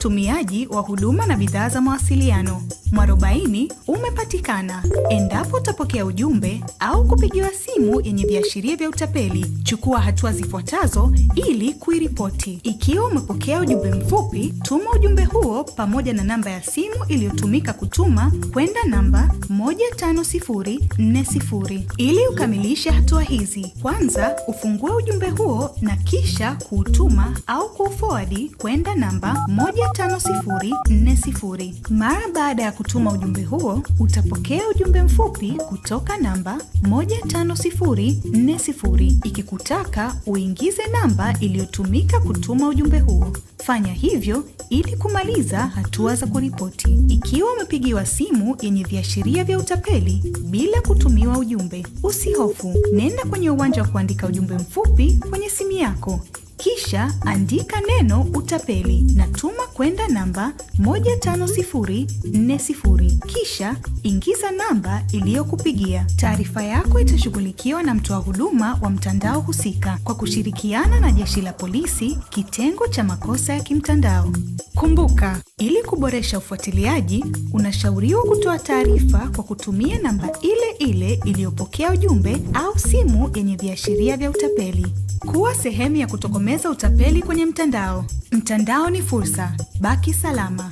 Utumiaji wa huduma na bidhaa za mawasiliano. Mwarobaini umepatikana. Endapo utapokea ujumbe au kupigiwa simu yenye viashiria vya utapeli, chukua hatua zifuatazo ili kuiripoti. Ikiwa umepokea ujumbe mfupi, tuma ujumbe huo pamoja na namba ya simu iliyotumika kutuma kwenda namba 15040. Ili ukamilishe hatua hizi, kwanza ufungue ujumbe huo na kisha kuutuma au kuuforward kwenda namba 15040. Mara baada ya kutuma ujumbe huo, utapokea ujumbe mfupi kutoka namba 15040 ikikutaka uingize namba iliyotumika kutuma ujumbe huo. Fanya hivyo ili kumaliza hatua za kuripoti. Ikiwa umepigiwa simu yenye viashiria vya utapeli bila kutumiwa ujumbe, usihofu. Nenda kwenye uwanja wa kuandika ujumbe mfupi kwenye simu yako. Kisha andika neno utapeli na tuma kwenda namba 15040. Kisha ingiza namba iliyokupigia. Taarifa yako itashughulikiwa na mtoa huduma wa mtandao husika kwa kushirikiana na Jeshi la Polisi, kitengo cha makosa ya kimtandao. Kumbuka, ili kuboresha ufuatiliaji, unashauriwa kutoa taarifa kwa kutumia namba ile ile iliyopokea ujumbe au simu yenye viashiria vya utapeli. Kuwa sehemu ya kutokomeza utapeli kwenye mtandao. Mtandao ni fursa. Baki salama.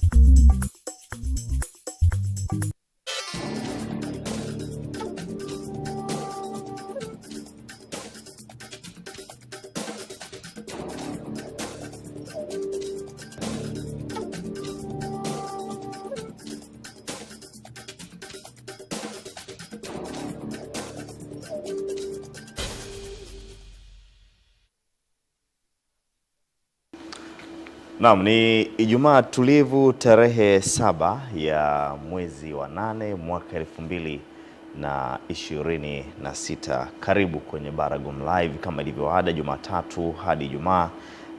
Naam, ni Ijumaa tulivu tarehe 7 ya mwezi wa 8 mwaka 2026. Karibu kwenye Baragom Live kama ilivyo ada, Jumatatu hadi Ijumaa,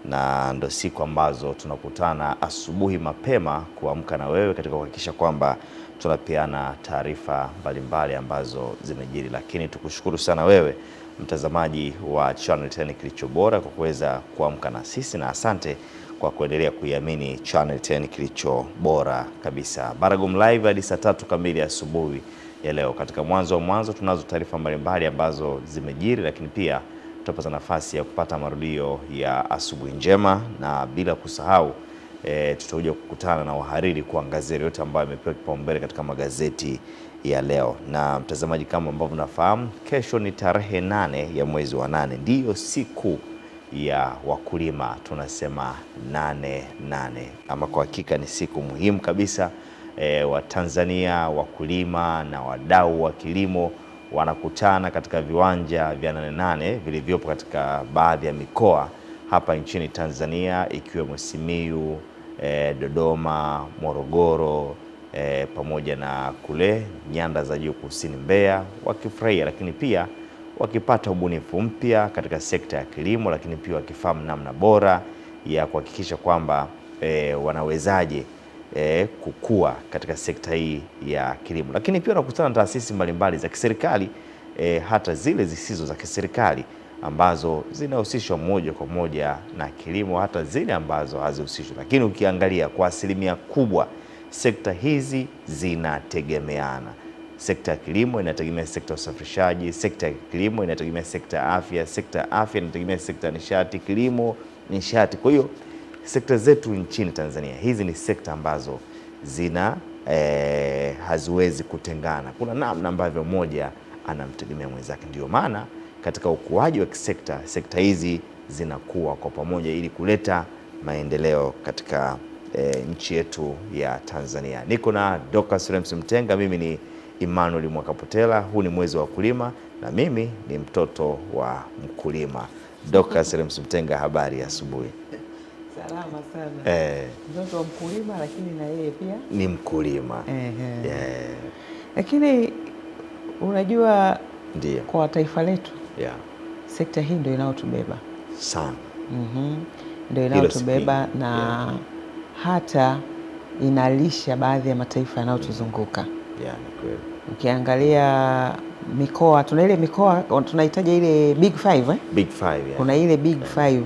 na ndo siku ambazo tunakutana asubuhi mapema kuamka na wewe katika kuhakikisha kwamba tunapeana taarifa mbalimbali ambazo zimejiri. Lakini tukushukuru sana wewe mtazamaji wa Channel 10 Kilicho Bora kwa kuweza kuamka na sisi, na asante kwa kuendelea kuiamini Channel 10 Kilicho Bora kabisa. Baragom Live hadi saa 3 kamili asubuhi ya leo. Katika mwanzo tunazo taarifa mbalimbali ambazo zimejiri, lakini pia tutapata nafasi ya kupata marudio ya asubuhi njema, na bila kusahau tutakuja kukutana na wahariri kuangazia yote ambayo yamepewa kipaumbele katika magazeti ya leo. Na mtazamaji, kama ambavyo unafahamu, kesho ni tarehe 8 ya mwezi wa 8, ndiyo siku ya wakulima. Tunasema 8/8, ama kwa hakika ni siku muhimu kabisa. Wa Tanzania, wakulima na wadau wa kilimo wanakutana katika viwanja vya 8/8 vilivyopo katika baadhi ya mikoa hapa nchini Tanzania, ikiwemo Simiyu, Dodoma, Morogoro, pamoja na kule nyanda za juu kusini Mbeya, wakifurahia lakini pia wakipata ubunifu mpya katika sekta ya kilimo, lakini pia wakifahamu namna bora ya kuhakikisha kwamba wanawezaje kukua katika sekta hii ya kilimo. Lakini pia wanakutana na taasisi mbalimbali za kiserikali, hata zile zisizo za kiserikali ambazo zinahusishwa moja kwa moja na kilimo, hata zile ambazo hazihusishwi. Lakini ukiangalia kwa asilimia kubwa sekta hizi zinategemeana. Sekta ya kilimo inategemea sekta ya usafirishaji, sekta ya kilimo inategemea sekta ya afya, sekta ya afya inategemea sekta ya nishati, kilimo, nishati. Kwa hiyo sekta zetu nchini Tanzania, hizi ni sekta ambazo haziwezi kutengana. Kuna namna ambavyo moja anamtegemea mwenzake. Ndio maana katika ukuaji wa sekta hizi zinakuwa kwa pamoja ili kuleta maendeleo katika nchi yetu ya Tanzania. Niko na Dorcas Rems Mtenga, mimi ni Emmanuel Mwakapotela. Huu ni mwezi wa wakulima na mimi ni mtoto wa mkulima. Dorcas Rems Mtenga, habari ya asubuhi. Salama sana. Mtoto wa mkulima lakini na yeye pia ni mkulima. Lakini unajua, ndio, kwa taifa letu sekta hii ndio inayotubeba sana. Ndio inayotubeba na hata inalisha baadhi ya mataifa yanayotuzunguka. Ukiangalia mikoa, tuna ile mikoa tunahitaji ile Big Five, Big Five, kuna ile Big Five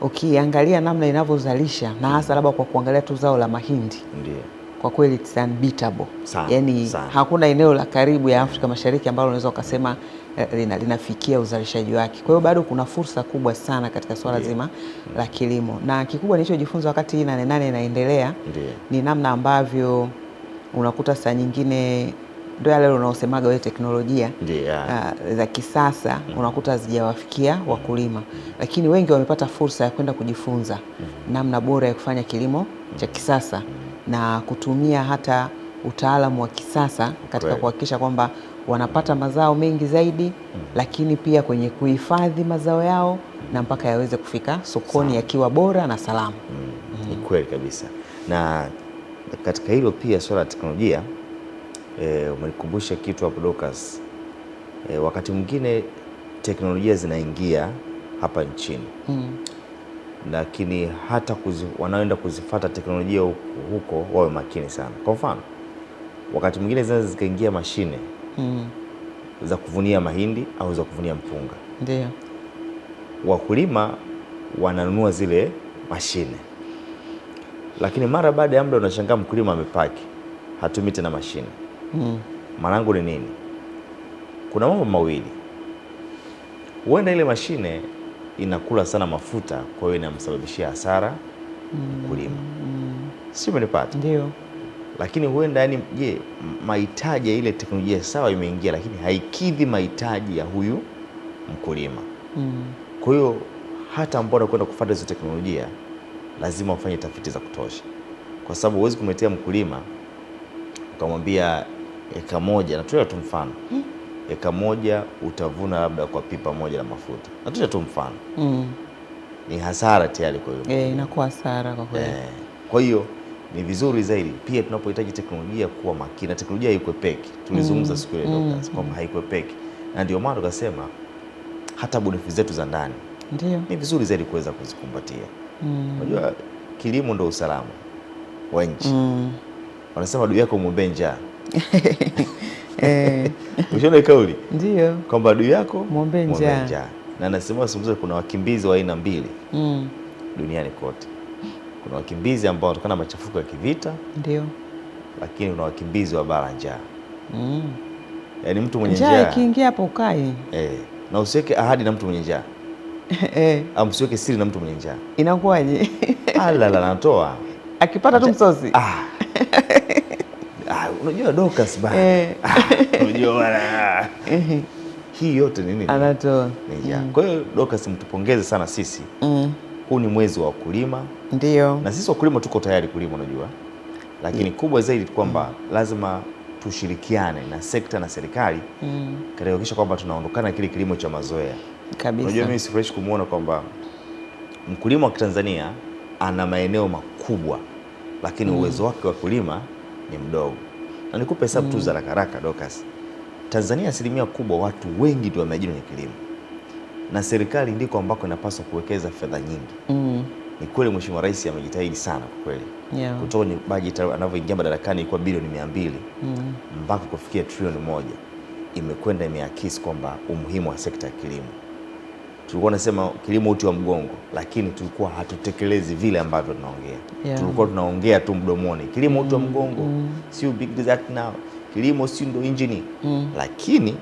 ukiangalia namna inavyozalisha na hasa labda kwa kuangalia tu zao la mahindi, ndio kwa kweli it's unbeatable. Yani sana. Hakuna eneo la karibu ya Afrika Mashariki ambalo unaweza ukasema linafikia uzalishaji wake. Kwa hiyo bado kuna fursa kubwa sana katika swala zima la kilimo, na kikubwa nilichojifunza wakati hii 8-8 inaendelea ni namna ambavyo unakuta saa nyingine ndio yale unaosemaga wewe teknolojia za kisasa unakuta hazijawafikia wakulima, lakini wengi wamepata fursa ya kwenda kujifunza namna bora ya kufanya kilimo cha kisasa na kutumia hata utaalamu wa kisasa katika kuhakikisha kwamba wanapata mazao mengi zaidi, lakini pia kwenye kuhifadhi mazao yao na mpaka yaweze kufika sokoni yakiwa bora na salama. Ni kweli kabisa. Na katika hilo pia swala la teknolojia, umenikumbusha kitu hapo Dorcas. Wakati mwingine teknolojia zinaingia hapa nchini lakini hata wanaoenda kuzifuata teknolojia huko wawe makini sana. Kwa mfano, wakati mwingine zinaweza zikaingia mashine za kuvunia mahindi au za kuvunia mpunga. Ndio. Wakulima wananunua zile mashine, lakini mara baada ya muda unashangaa mkulima amepaki, hatumii tena mashine. Maanangu ni nini? Kuna mambo mawili. Huenda ile mashine inakula sana mafuta, kwa hiyo inamsababishia hasara mkulima. Sio, umenipata? Ndio. Lakini huenda mahitaji ya ile teknolojia sawa imeingia, lakini haikidhi mahitaji ya huyu mkulima. Kwa hiyo hata ambao wanakwenda kufuata hizo teknolojia lazima wafanye tafiti za kutosha, kwa sababu huwezi kumletea mkulima ukamwambia eka moja, natolea tu mfano, eka moja utavuna labda kwa pipa moja la mafuta, natolea tu mfano. Ni hasara tayari kwa hiyo. Inakuwa hasara kwa kweli. Kwa hiyo ni vizuri zaidi pia tunapohitaji teknolojia kuwa makini. Teknolojia haikwepeki. Tulizungumza siku ile Dorcas kwamba haikwepeki, na ndio maana tukasema hata bunifu zetu za ndani ni vizuri zaidi kuweza kuzikumbatia. Unajua kilimo ndio usalama wa nchi. Wanasema adui yako muombe njaa. Ushaona kauli? Ndio. Kwamba adui yako muombe njaa. Na nasema kuna wakimbizi wa aina mbili duniani kote. Kuna wakimbizi ambao wanatokana na machafuko ya kivita. Ndio. Lakini kuna wakimbizi wa bara njaa. Yaani mtu mwenye njaa ikiingia hapo ukai. Na usiweke ahadi na mtu mwenye njaa. Au msiweke siri na mtu mwenye njaa. Inakuwaje? Natoa. Akipata tu msosi. Unajua Dorcas bana. Unajua bana. Hii yote ni nini? Anatoa. Kwa hiyo Dorcas, mtupongeze sana sisi. Huu ni mwezi wa wakulima. Ndio. Na sisi wakulima tuko tayari kulima, unajua. Lakini kubwa zaidi kwamba lazima tushirikiane na sekta na serikali katika kuhakikisha kwamba tunaondokana kile kilimo cha mazoea. Kabisa. Unajua mimi sifresh kumuona kwamba mkulima wa Tanzania ana maeneo makubwa lakini uwezo wake wa kulima ni mdogo. Na nikupe hesabu tu za haraka Dorcas. Tanzania asilimia kubwa watu wengi ndio wameajiri kwenye kilimo. Na serikali ndiko ambako inapaswa kuwekeza fedha nyingi. Ni kweli Mheshimiwa Rais amejitahidi sana kwa kweli. Kutoka ni budget anavyoingia madarakani ilikuwa bilioni 200 mpaka kufikia trilioni 1. Imekwenda imeakisi kwamba umuhimu wa sekta ya kilimo. Tulikuwa tunasema kilimo uti wa mgongo, lakini tulikuwa hatutekelezi vile ambavyo tunaongea. Tulikuwa tunaongea tu mdomoni. Kilimo uti wa mgongo, sio big desert now. Kilimo sio ndo injini. Lakini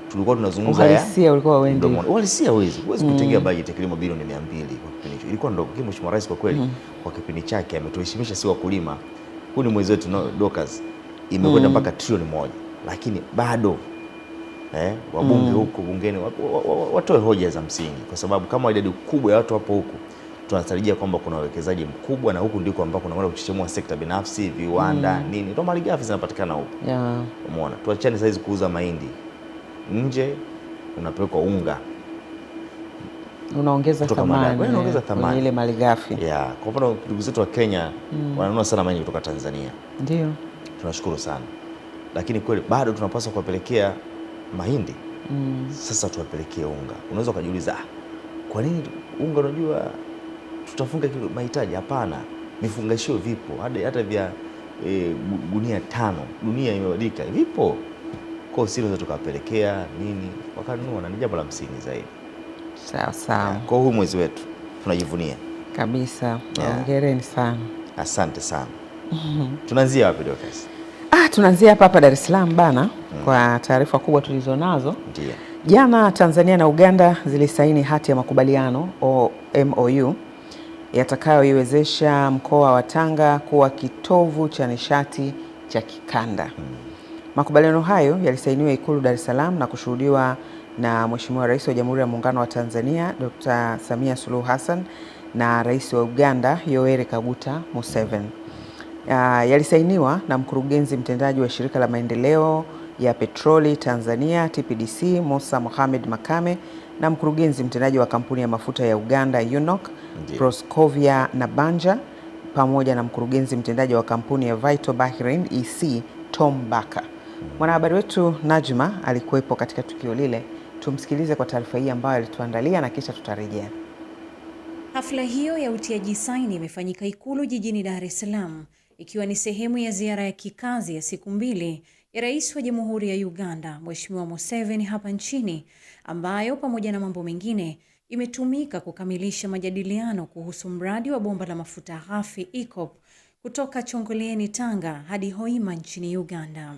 tulikuwa tunazungumza uhalisia ulikuwa wengi. Uhalisia huwezi kutengea budget ya kilimo bilioni 200 kwa kipindi hicho. Ilikuwa ndogo. Lakini Mheshimiwa Rais kwa kweli kwa kipindi chake ametuheshimisha si wakulima. Huu ni mwezi wetu Dorcas. Imekwenda mpaka trilioni 1. Lakini bado wabunge huko bungeni watoe hoja za msingi, kwa sababu kama idadi kubwa ya watu hapo huko tunatarajia kwamba kuna uwekezaji mkubwa, na huku ndiko ambako kunakwenda kuchechemua sekta binafsi, viwanda nini, ndio malighafi zinapatikana huko. Umeona, tuachane sasa hizi kuuza mahindi nje, unapelekwa unga, unaongeza thamani, unaongeza thamani ile malighafi. Kwa mfano ndugu zetu wa Kenya wananunua sana mahindi kutoka Tanzania. Ndio. Tunashukuru sana. Lakini kweli bado tunapaswa kuwapelekea mahindi. Sasa tuwapelekee unga. Unaweza kujiuliza, kwa nini unga? Unajua tutafunga mahitaji? Hapana, vifungashio vipo hata vya gunia 5. Dunia imebadilika, vipo. Kwa hiyo sisi tukawapelekea nini, wakanunua, na ni jambo la msingi zaidi. Sawa. Kwa huu mwezi wetu tunajivunia kabisa. Hongereni sana. Asante sana. Tunaanzia wapi Dorcas? Tunaanzia hapa Dar es Salaam bana. Kwa taarifa kubwa tulizonazo. Ndiyo. Jana Tanzania na Uganda zilisaini hati ya makubaliano MOU yatakayoiwezesha mkoa wa Tanga kuwa kitovu cha nishati cha kikanda. Makubaliano hayo yalisainiwa Ikulu Dar es Salaam na kushuhudiwa na Mheshimiwa Rais wa Jamhuri ya Muungano wa Tanzania Dr. Samia Suluhu Hassan na Rais wa Uganda Yoweri Kaguta Museveni. Yalisainiwa na mkurugenzi mtendaji wa Shirika la Maendeleo ya Petroli Tanzania TPDC Musa Mohamed Makame na mkurugenzi mtendaji wa kampuni ya mafuta ya Uganda UNOC Proskovia Nabanja pamoja na mkurugenzi mtendaji wa kampuni ya Vital Bahrain EC Tom Baka. Mwanahabari wetu Najma alikuwepo katika tukio lile. Tumsikilize kwa taarifa hii ambayo alituandalia na kisha tutarejea. Hafla hiyo ya utiaji saini imefanyika Ikulu jijini Dar es Salaam, ikiwa ni sehemu ya ziara ya kikazi ya siku 2 ya Rais wa Jamhuri ya Uganda Mheshimiwa Museveni hapa nchini, ambayo pamoja na mambo mengine imetumika kukamilisha majadiliano kuhusu mradi wa bomba la mafuta ghafi EACOP kutoka Chongoleani Tanga hadi Hoima nchini Uganda.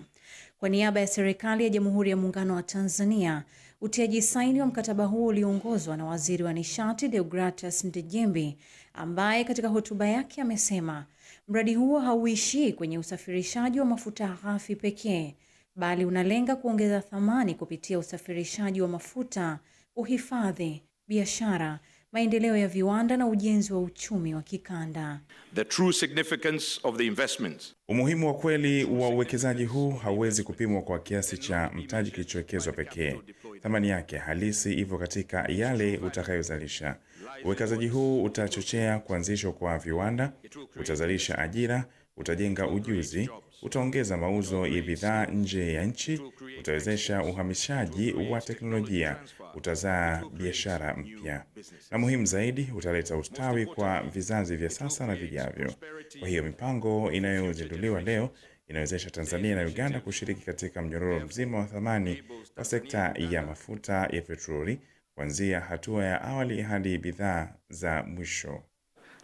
Kwa niaba ya serikali ya Jamhuri ya Muungano wa Tanzania, utiaji saini wa mkataba huu uliongozwa na Waziri wa Nishati Deogratus Ndejembi, ambaye katika hotuba yake amesema mradi huo hauishii kwenye usafirishaji wa mafuta ghafi pekee, bali unalenga kuongeza thamani kupitia usafirishaji wa mafuta, uhifadhi, biashara, maendeleo ya viwanda na ujenzi wa uchumi wa kikanda. The true significance of the investments. Umuhimu wa kweli wa uwekezaji huu hauwezi kupimwa kwa kiasi cha mtaji kilichowekezwa pekee. Thamani yake halisi ipo katika yale utakayozalisha. Uwekezaji huu utachochea kuanzishwa kwa viwanda, utazalisha ajira, utajenga ujuzi, utaongeza mauzo ya bidhaa nje ya nchi, utawezesha uhamishaji wa teknolojia, utazaa biashara mpya. Na muhimu zaidi, utaleta ustawi kwa vizazi vya sasa na vijavyo. Kwa hiyo mipango inayozinduliwa leo inawezesha Tanzania na Uganda kushiriki katika mnyororo mzima wa thamani wa sekta ya mafuta ya petroli, kuanzia hatua ya awali hadi bidhaa za mwisho.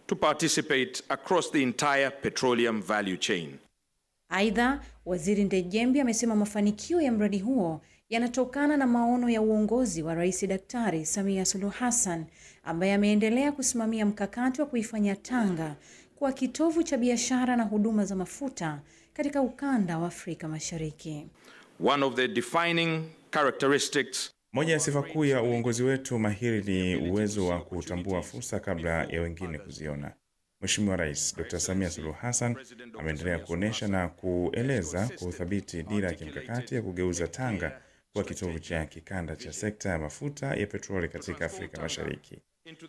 To participate across the entire petroleum value chain. Aidha, Waziri Ndejembi amesema mafanikio ya mradi huo yanatokana na maono ya uongozi wa Rais Daktari Samia Suluhu Hassan, ambaye ameendelea kusimamia mkakati wa kuifanya Tanga kuwa kitovu cha biashara na huduma za mafuta katika ukanda wa Afrika Mashariki. One of the defining characteristics. Moja ya sifa kuu ya uongozi wetu mahiri ni uwezo wa kutambua fursa kabla ya wengine kuziona. Mheshimiwa Rais Dr. Samia Suluhu Hassan ameendelea kuonesha na kueleza kwa uthabiti dira ya kimkakati ya kugeuza Tanga kuwa kitovu cha kikanda cha sekta ya mafuta ya petroli katika Afrika Mashariki.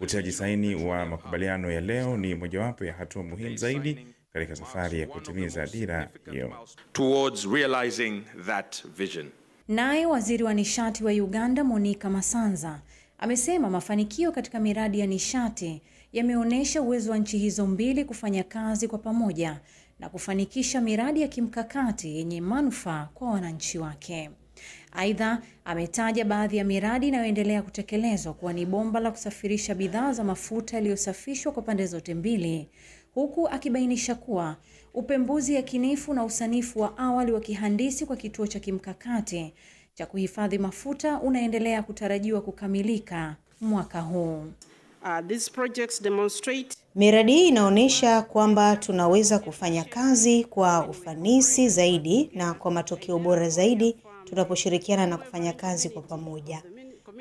Utiaji saini wa makubaliano ya leo ni mojawapo ya hatua muhimu zaidi katika safari ya kutimiza dira hiyo. Towards realizing that vision. Naye Waziri wa Nishati wa Uganda Monica Masanza amesema mafanikio katika miradi ya nishati yameonyesha uwezo wa nchi hizo mbili kufanya kazi kwa pamoja na kufanikisha miradi ya kimkakati yenye manufaa kwa wananchi wake. Aidha, ametaja baadhi ya miradi inayoendelea kutekelezwa kuwa ni bomba la kusafirisha bidhaa za mafuta yaliyosafishwa kwa pande zote mbili, huku akibainisha kuwa upembuzi yakinifu na usanifu wa awali wa kihandisi kwa kituo cha kimkakati cha kuhifadhi mafuta unaendelea kutarajiwa kukamilika mwaka huu. These projects demonstrate. Miradi hii inaonyesha kwamba tunaweza kufanya kazi kwa ufanisi zaidi na kwa matokeo bora zaidi tunaposhirikiana na kufanya kazi kwa pamoja.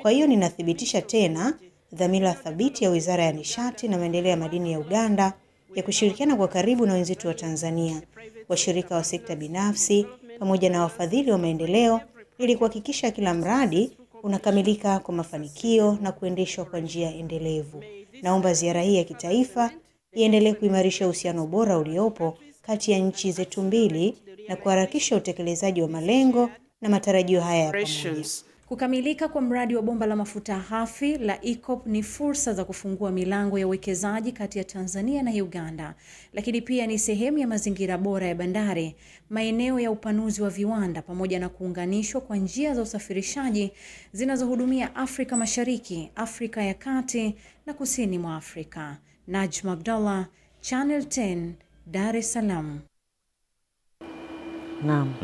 Kwa hiyo ninathibitisha tena dhamira thabiti ya Wizara ya Nishati na Maendeleo ya Madini ya Uganda ya kushirikiana kwa karibu na wenzetu wa Tanzania, washirika wa sekta binafsi pamoja na wafadhili wa maendeleo ili kuhakikisha kila mradi unakamilika kwa mafanikio na kuendeshwa kwa njia endelevu. Naomba ziara hii ya kitaifa iendelee kuimarisha uhusiano bora uliopo kati ya nchi zetu mbili na kuharakisha utekelezaji wa malengo na matarajio haya ya pamoja. Kukamilika kwa mradi wa bomba la mafuta ghafi la EACOP ni fursa za kufungua milango ya uwekezaji kati ya Tanzania na Uganda, lakini pia ni sehemu ya mazingira bora ya bandari, maeneo ya upanuzi wa viwanda pamoja na kuunganishwa kwa njia za usafirishaji zinazohudumia Afrika Mashariki, Afrika ya Kati na Kusini mwa Afrika. Najma Abdallah, Channel 10, Dar es Salaam. Naam.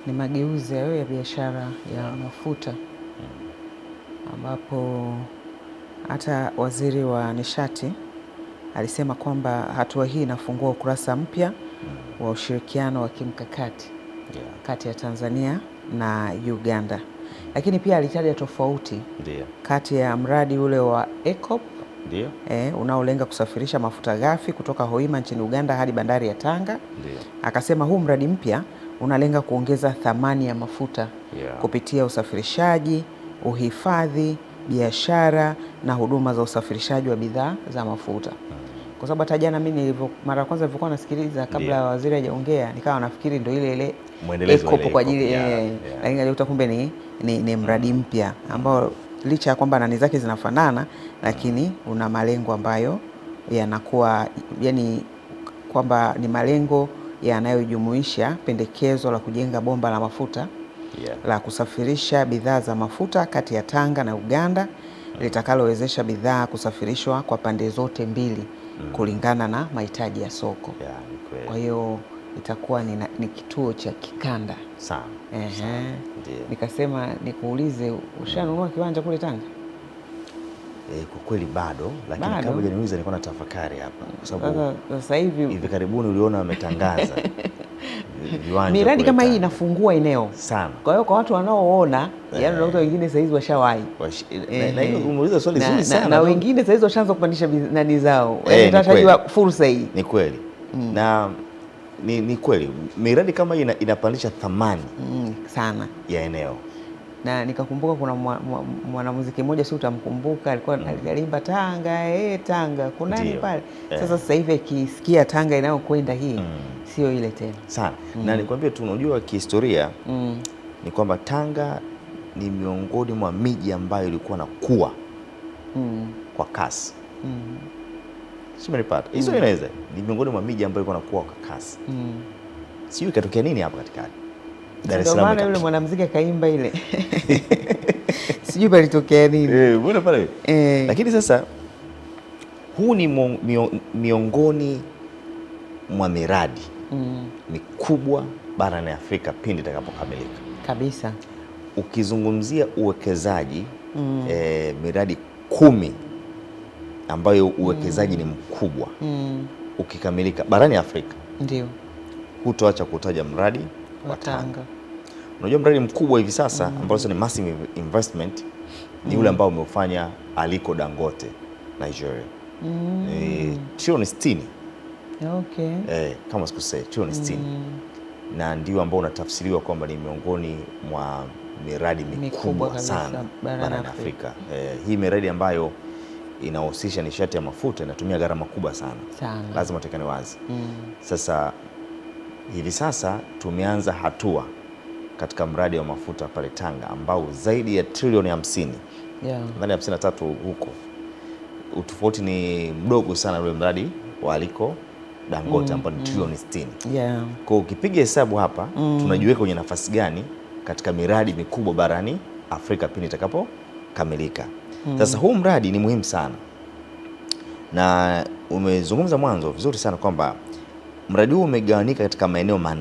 Ni mageuzi hayo ya biashara ya mafuta ambapo hata waziri wa nishati alisema kwamba hatua hii inafungua ukurasa mpya wa ushirikiano wa kimkakati kati ya Tanzania na Uganda. Lakini pia alitaja tofauti kati ya mradi ule wa EACOP unaolenga kusafirisha mafuta ghafi kutoka Hoima nchini Uganda hadi bandari ya Tanga. Akasema huu mradi mpya unalenga kuongeza thamani ya mafuta kupitia usafirishaji, uhifadhi, biashara na huduma za usafirishaji wa bidhaa za mafuta. Kwa sababu hata jana mimi mara ya kwanza nilikuwa nasikiliza kabla waziri hajaongea, nikawa nafikiri ndio ile EACOP kwa ajili lakini nilikuta kumbe ni mradi mpya ambao licha ya kwamba nani zake zinafanana, lakini una malengo ambayo yanakuwa kwamba ni malengo yanayojumuisha pendekezo la kujenga bomba la mafuta la kusafirisha bidhaa za mafuta kati ya Tanga na Uganda litakalowezesha bidhaa kusafirishwa kwa pande zote mbili kulingana na mahitaji ya soko. Kwa hiyo itakuwa ni kituo cha kikanda sana. Nikasema nikuulize, ushanunua kiwanja kule Tanga? Kwa kweli bado, lakini kabla hujaniuliza nilikuwa natafakari hapa kwa sababu sasa hivi karibuni uliona wametangaza viwanja. Miradi kama hii inafungua eneo sana. Kwa hiyo kwa watu wanaoona, yaani watu wengine sasa hizi washawahi. Na hiyo umeuliza swali zuri sana. Na wengine sasa hizi washaanza kupandisha nani zao. Yaani tunashajua fursa hii. Ni kweli. Na ni kweli miradi kama hii inapandisha thamani sana ya eneo. Na nikakumbuka kuna mwanamuziki mmoja, si utamkumbuka, alikuwa aliimba Tanga Tanga kuna nini pale. Sasa hivi akisikia Tanga inayokwenda hii sio ile tena sana. Na nikwambia tu, unajua kihistoria ni kwamba Tanga ni miongoni mwa miji ambayo ilikuwa nakuwa kwa kasi. Simenipata. Hizo inaweza ni miongoni mwa miji ambayo ilikuwa nakuwa kwa kasi. Sio ikatokea nini hapa katikati. Dar es Salaam yule mwanamuziki akaimba ile. Sijui palitokea nini. Mbona pale? Lakini sasa huu ni miongoni mwa miradi mikubwa barani Afrika pindi itakapokamilika. Kabisa. Ukizungumzia uwekezaji miradi 10 ambayo uwekezaji ni mkubwa ukikamilika barani Afrika. Ndio. Hutoacha kutaja mradi wa Tanga. Unajua mradi mkubwa hivi sasa ambao ni massive investment ni ule ambao umeufanya Aliko Dangote Nigeria. Trilioni 60. Kama sikusei trilioni 60. Na ndio ambao unatafsiriwa kwamba ni miongoni mwa miradi mikubwa sana barani Afrika. Hii miradi ambayo inahusisha nishati ya mafuta inatumia gharama kubwa sana. Lazima tuwekane wazi. Sasa hivi sasa tumeanza hatua katika mradi wa mafuta pale Tanga ambao zaidi ya trilioni 50. Ndani ya 53 huko. Utofauti ni mdogo sana ule mradi wa Aliko Dangote ambao ni trilioni 60. Kwa ukipiga hesabu hapa tunajiweka kwenye nafasi gani katika miradi mikubwa barani Afrika pindi itakapokamilika. Sasa huu mradi ni muhimu sana. Na umezungumza mwanzo vizuri sana kwamba mradi huu umegawanyika katika maeneo 4.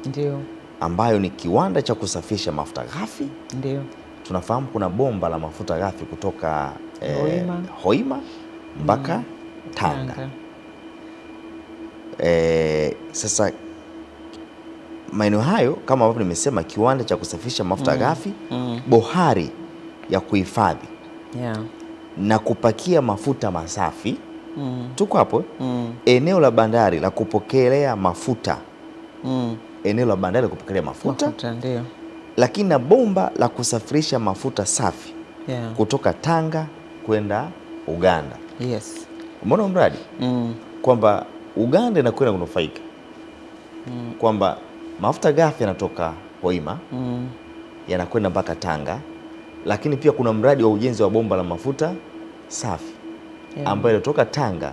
Ndio. Ambayo ni kiwanda cha kusafisha mafuta ghafi. Ndio. Tunafahamu kuna bomba la mafuta ghafi kutoka Hoima mpaka Tanga. Sasa maeneo hayo kama ambavyo nimesema, kiwanda cha kusafisha mafuta ghafi, bohari ya kuhifadhi na kupakia mafuta masafi. Tuko hapo. Eneo la bandari la kupokelea mafuta. Eneo la bandari la kupokelea mafuta. Ndio. Lakini na bomba la kusafirisha mafuta safi kutoka Tanga kwenda Uganda. Umeona mradi? Kwamba Uganda inakwenda kunufaika. Kwamba mafuta ghafi yanatoka Hoima yanakwenda mpaka Tanga, lakini pia kuna mradi wa ujenzi wa bomba la mafuta safi ambayo inatoka Tanga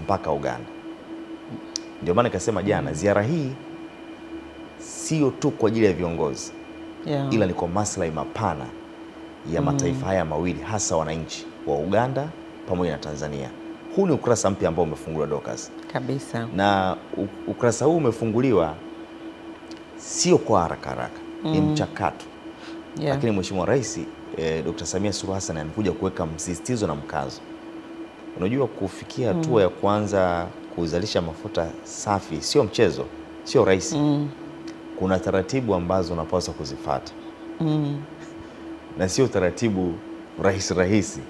mpaka Uganda. Ndio maana nikasema jana ziara hii sio tu kwa ajili ya viongozi ila ni kwa maslahi mapana ya mataifa haya mawili, hasa wananchi wa Uganda pamoja na Tanzania. Huu ni ukurasa mpya ambao umefunguliwa Dorcas. Kabisa. Na ukurasa huu umefunguliwa sio kwa haraka haraka, ni mchakato. Lakini Mheshimiwa Rais Dr. Samia Suluhu Hassan amekuja kuweka msisitizo na mkazo. Unajua, kufikia hatua ya kuanza kuzalisha mafuta safi sio mchezo, sio rahisi. Kuna taratibu ambazo unapaswa kuzifuata. Na sio taratibu rahisi.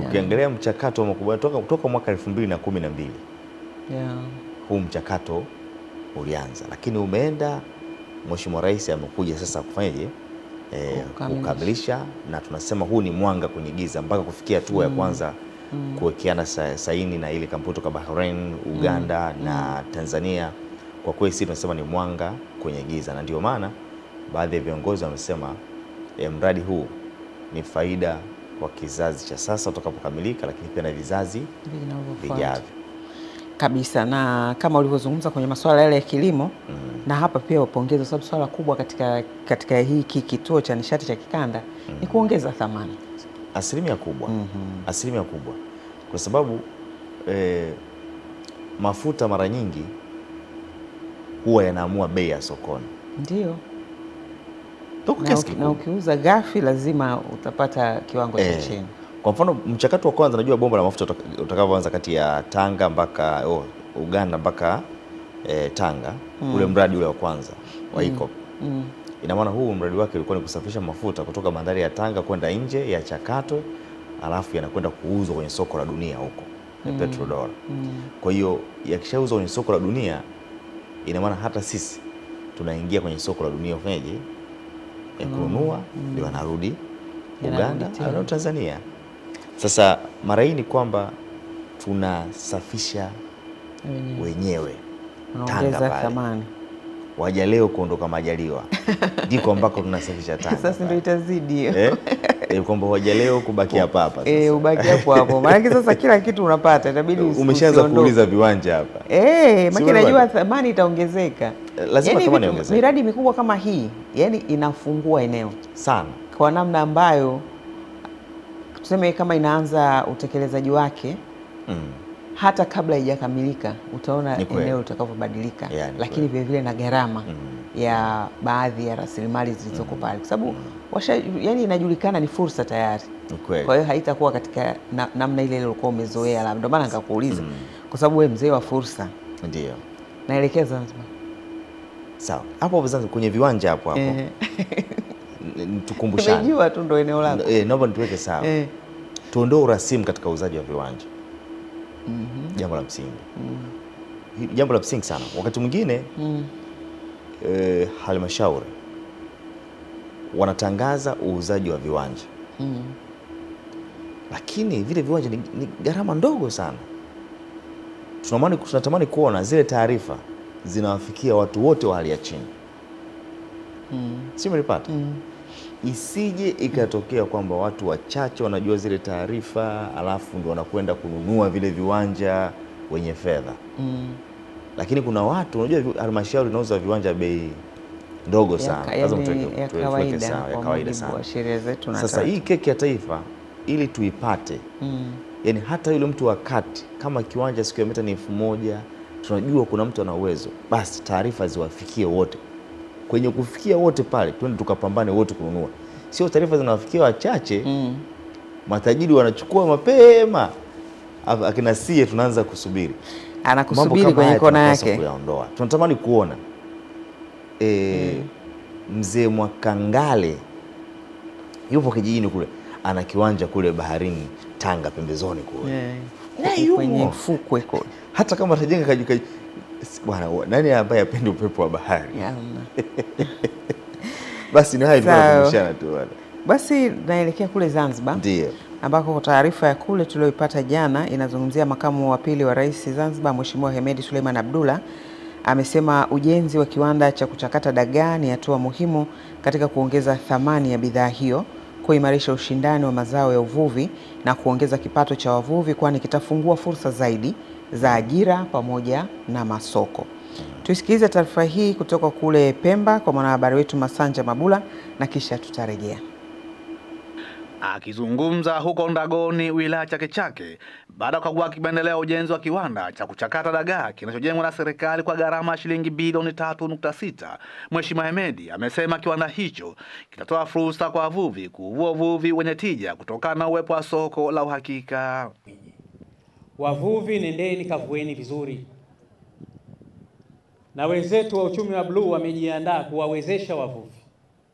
Ukiangalia mchakato wa makubaliano kutoka mwaka 2012. Huu mchakato ulianza, lakini umeenda, Mheshimiwa Rais amekuja sasa kufanyaje? Kukamilisha, na tunasema huu ni mwanga kwenye giza mpaka kufikia hatua ya kwanza kuwekeana saini na ile kampuni kutoka Bahrain, Uganda na Tanzania. Kwa kweli sisi tunasema ni mwanga kwenye giza, na ndio maana baadhi ya viongozi wamesema mradi huu ni faida kwa kizazi cha sasa utakapokamilika, lakini pia na vizazi vijavyo. Kabisa. Na kama ulivyozungumza kwenye masuala yale ya kilimo, na hapa pia wapongeza, sababu swala kubwa katika hiki kituo cha nishati cha kikanda ni kuongeza thamani. Asilimia kubwa. Asilimia kubwa. Kwa sababu mafuta mara nyingi huwa yanaamua bei ya sokoni. Ndio. Na ukiuza ghafi lazima utapata kiwango cha chini. Kwa mfano mchakato wa kwanza, najua bomba la mafuta utakavyoanza kati ya Tanga mpaka Uganda mpaka Tanga, ule mradi ule wa kwanza wa EACOP. Ina maana huu mradi wake ulikuwa ni kusafirisha mafuta kutoka bandari ya Tanga kwenda nje ya chakato, alafu yanakwenda kuuzwa kwenye soko la dunia huko, petrodollar. Kwa hiyo yakishauzwa kwenye soko la dunia, ina maana hata sisi tunaingia kwenye soko la dunia ufanyaje? Kununua, ndio wanarudi Uganda au Tanzania. Sasa mara hii ni kwamba tunasafisha wenyewe, unaongeza thamani. Waja leo kuondoka majaliwa. Ndiko ambako tunasafisha Tanga. Sasa ndio itazidi hiyo. Kwamba waja leo kubaki hapa sasa. Ubaki hapo. Maana sasa kila kitu unapata, itabidi umeshaanza kuuliza viwanja hapa. Maana najua thamani itaongezeka. Lazima thamani iongezeke. Miradi mikubwa kama hii, yani inafungua eneo sana kwa namna ambayo tuseme kama inaanza utekelezaji wake hata kabla haijakamilika utaona eneo litakavyobadilika, lakini vile vile na gharama ya baadhi ya rasilimali zilizoko pale, kwa sababu yani inajulikana ni fursa tayari. Kwa hiyo haitakuwa katika namna ile ulikuwa umezoea, labda ndio maana nikakuuliza, kwa sababu wewe mzee wa fursa. Ndio naelekeza Zanzibar. Sawa, hapo Zanzibar kwenye viwanja hapo tukumbushane. Unajua tu ndio eneo lako. Naomba nituweke sawa. Tuondoe urasimu katika uzaji wa viwanja. Jambo la msingi. Jambo la msingi sana. Wakati mwingine halmashauri wanatangaza uuzaji wa viwanja. Lakini vile viwanja ni gharama ndogo sana. Tunatamani kuona zile taarifa zinawafikia watu wote wa hali ya chini. Si mlipata? Isije ikatokea kwamba watu wachache wanajua zile taarifa, alafu ndio wanakwenda kununua vile viwanja wenye fedha. Lakini kuna watu, unajua halmashauri inauza viwanja bei ndogo sana. Lazima ya kawaida sana. Sheria zetu na sasa hii keki ya taifa ili tuipate. Yani hata yule mtu wa kati, kama kiwanja siku ya mita ni 1000, tunajua kuna mtu ana uwezo, basi taarifa ziwafikie wote. Kwenye kufikia wote pale, twende tukapambane wote kununua. Sio taarifa zinawafikia wachache, matajiri wanachukua mapema, akina sie tunaanza kusubiri. Anakusubiri kwenye kona yake. Tunatamani kuona mzee Mwakangale yupo kijijini kule, ana kiwanja kule baharini Tanga pembezoni kule. Kwenye fukwe kule. Hata kama atajenga bwana, nani ambaye apendi upepo wa bahari? Basi ni hayo tunakumbushana tu bwana. Basi naelekea kule Zanzibar. Ndio. Ambako taarifa ya kule tulioipata jana inazungumzia makamu wa pili wa rais Zanzibar, Mheshimiwa Hemedi Suleiman Abdullah, amesema ujenzi wa kiwanda cha kuchakata dagaa ni hatua muhimu katika kuongeza thamani ya bidhaa hiyo, kuimarisha ushindani wa mazao ya uvuvi na kuongeza kipato cha wavuvi, kwani kitafungua fursa zaidi za ajira pamoja na masoko. Tusikilize taarifa hii kutoka kule Pemba kwa mwanahabari wetu Masanja Mabula na kisha tutarejea. Akizungumza huko Ndagoni, wilaya Chake Chake, baada ya kukagua kimaendeleo ujenzi wa kiwanda cha kuchakata dagaa kinachojengwa na serikali kwa gharama ya shilingi bilioni 3.6, Mheshimiwa Hemedi amesema kiwanda hicho kitatoa fursa kwa wavuvi kuvua uvuvi wenye tija kutokana na uwepo wa soko la uhakika. Wavuvi, nendeni kavueni vizuri, na wenzetu wa uchumi wa bluu wamejiandaa kuwawezesha wavuvi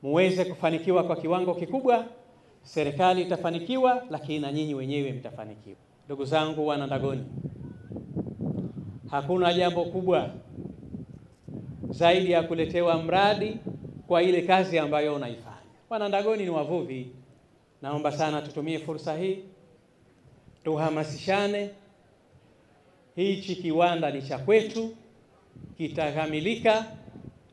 muweze kufanikiwa kwa kiwango kikubwa. Serikali itafanikiwa, lakini na nyinyi wenyewe mtafanikiwa. Ndugu zangu wana Ndagoni, hakuna jambo kubwa zaidi ya kuletewa mradi kwa ile kazi ambayo unaifanya. Wana Ndagoni ni wavuvi, naomba sana tutumie fursa hii, tuhamasishane. Hichi kiwanda ni cha kwetu, kitakamilika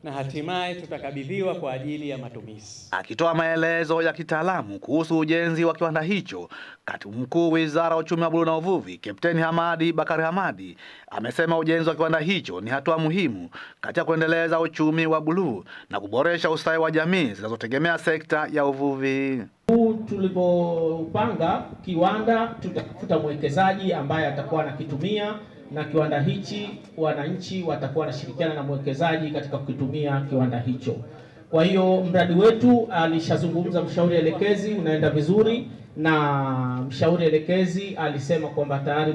na hatimaye tutakabidhiwa kwa ajili ya matumizi. Akitoa maelezo ya kitaalamu kuhusu ujenzi wa kiwanda hicho, Katibu Mkuu Wizara ya Uchumi wa Bluu na Uvuvi, Kapteni Hamadi Bakari Hamadi, amesema ujenzi wa kiwanda hicho ni hatua muhimu katika kuendeleza uchumi wa bluu na kuboresha ustawi wa jamii zinazotegemea sekta ya uvuvi. Tulipopanga kiwanda, tutafuta mwekezaji ambaye atakuwa anakitumia, na kiwanda hichi wananchi watakuwa wanashirikiana na mwekezaji katika kukitumia kiwanda hicho. Kwa hiyo mradi wetu, alishazungumza mshauri elekezi, unaenda vizuri, na mshauri elekezi alisema kwamba tayari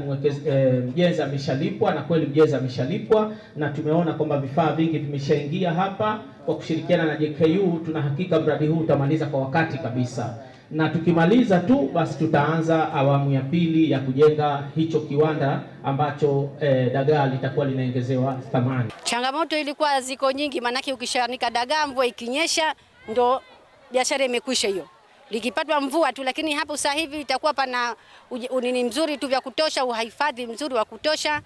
mjenzi ameshalipwa, na kweli mjenzi ameshalipwa, na tumeona kwamba vifaa vingi vimeshaingia hapa. Kwa kushirikiana na JKU tunahakika mradi huu utamaliza kwa wakati kabisa, na tukimaliza tu basi tutaanza awamu ya pili ya kujenga hicho kiwanda ambacho dagaa litakuwa linaongezewa thamani. Changamoto ilikuwa ziko nyingi, manake ukishanika dagaa, mvua ikinyesha ndo biashara imekwisha hiyo. Likipatwa mvua tu, lakini hapo sasa hivi itakuwa pana unini mzuri tu vya kutosha, uhifadhi mzuri wa kutosha.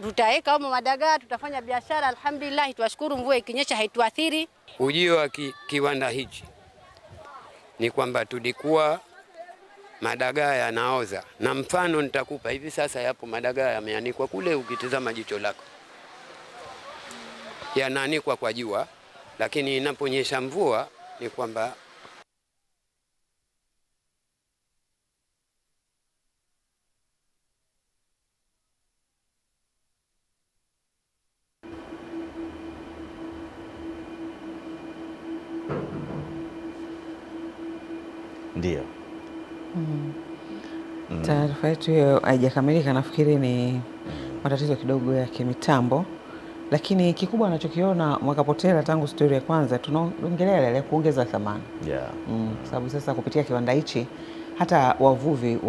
Tutaweka huko madagaa, tutafanya biashara. Alhamdulillah, tuwashukuru, mvua ikinyesha haituathiri. Ujio wa kiwanda hichi ni kwamba tulikuwa madagaa yanaoza, na mfano nitakupa hivi sasa. Yapo madagaa yameanikwa kule, ukitizama jicho lako yanaanikwa kwa jua, lakini inaponyesha mvua ni kwamba ndio. Taarifa yetu hiyo haijakamilika, nafikiri ni matatizo kidogo ya kimitambo, lakini kikubwa anachokiona Mwakapotela tangu story ya kwanza tunaongelea ile kuongeza thamani. Sababu sasa kupitia kiwanda hichi hata wavuvi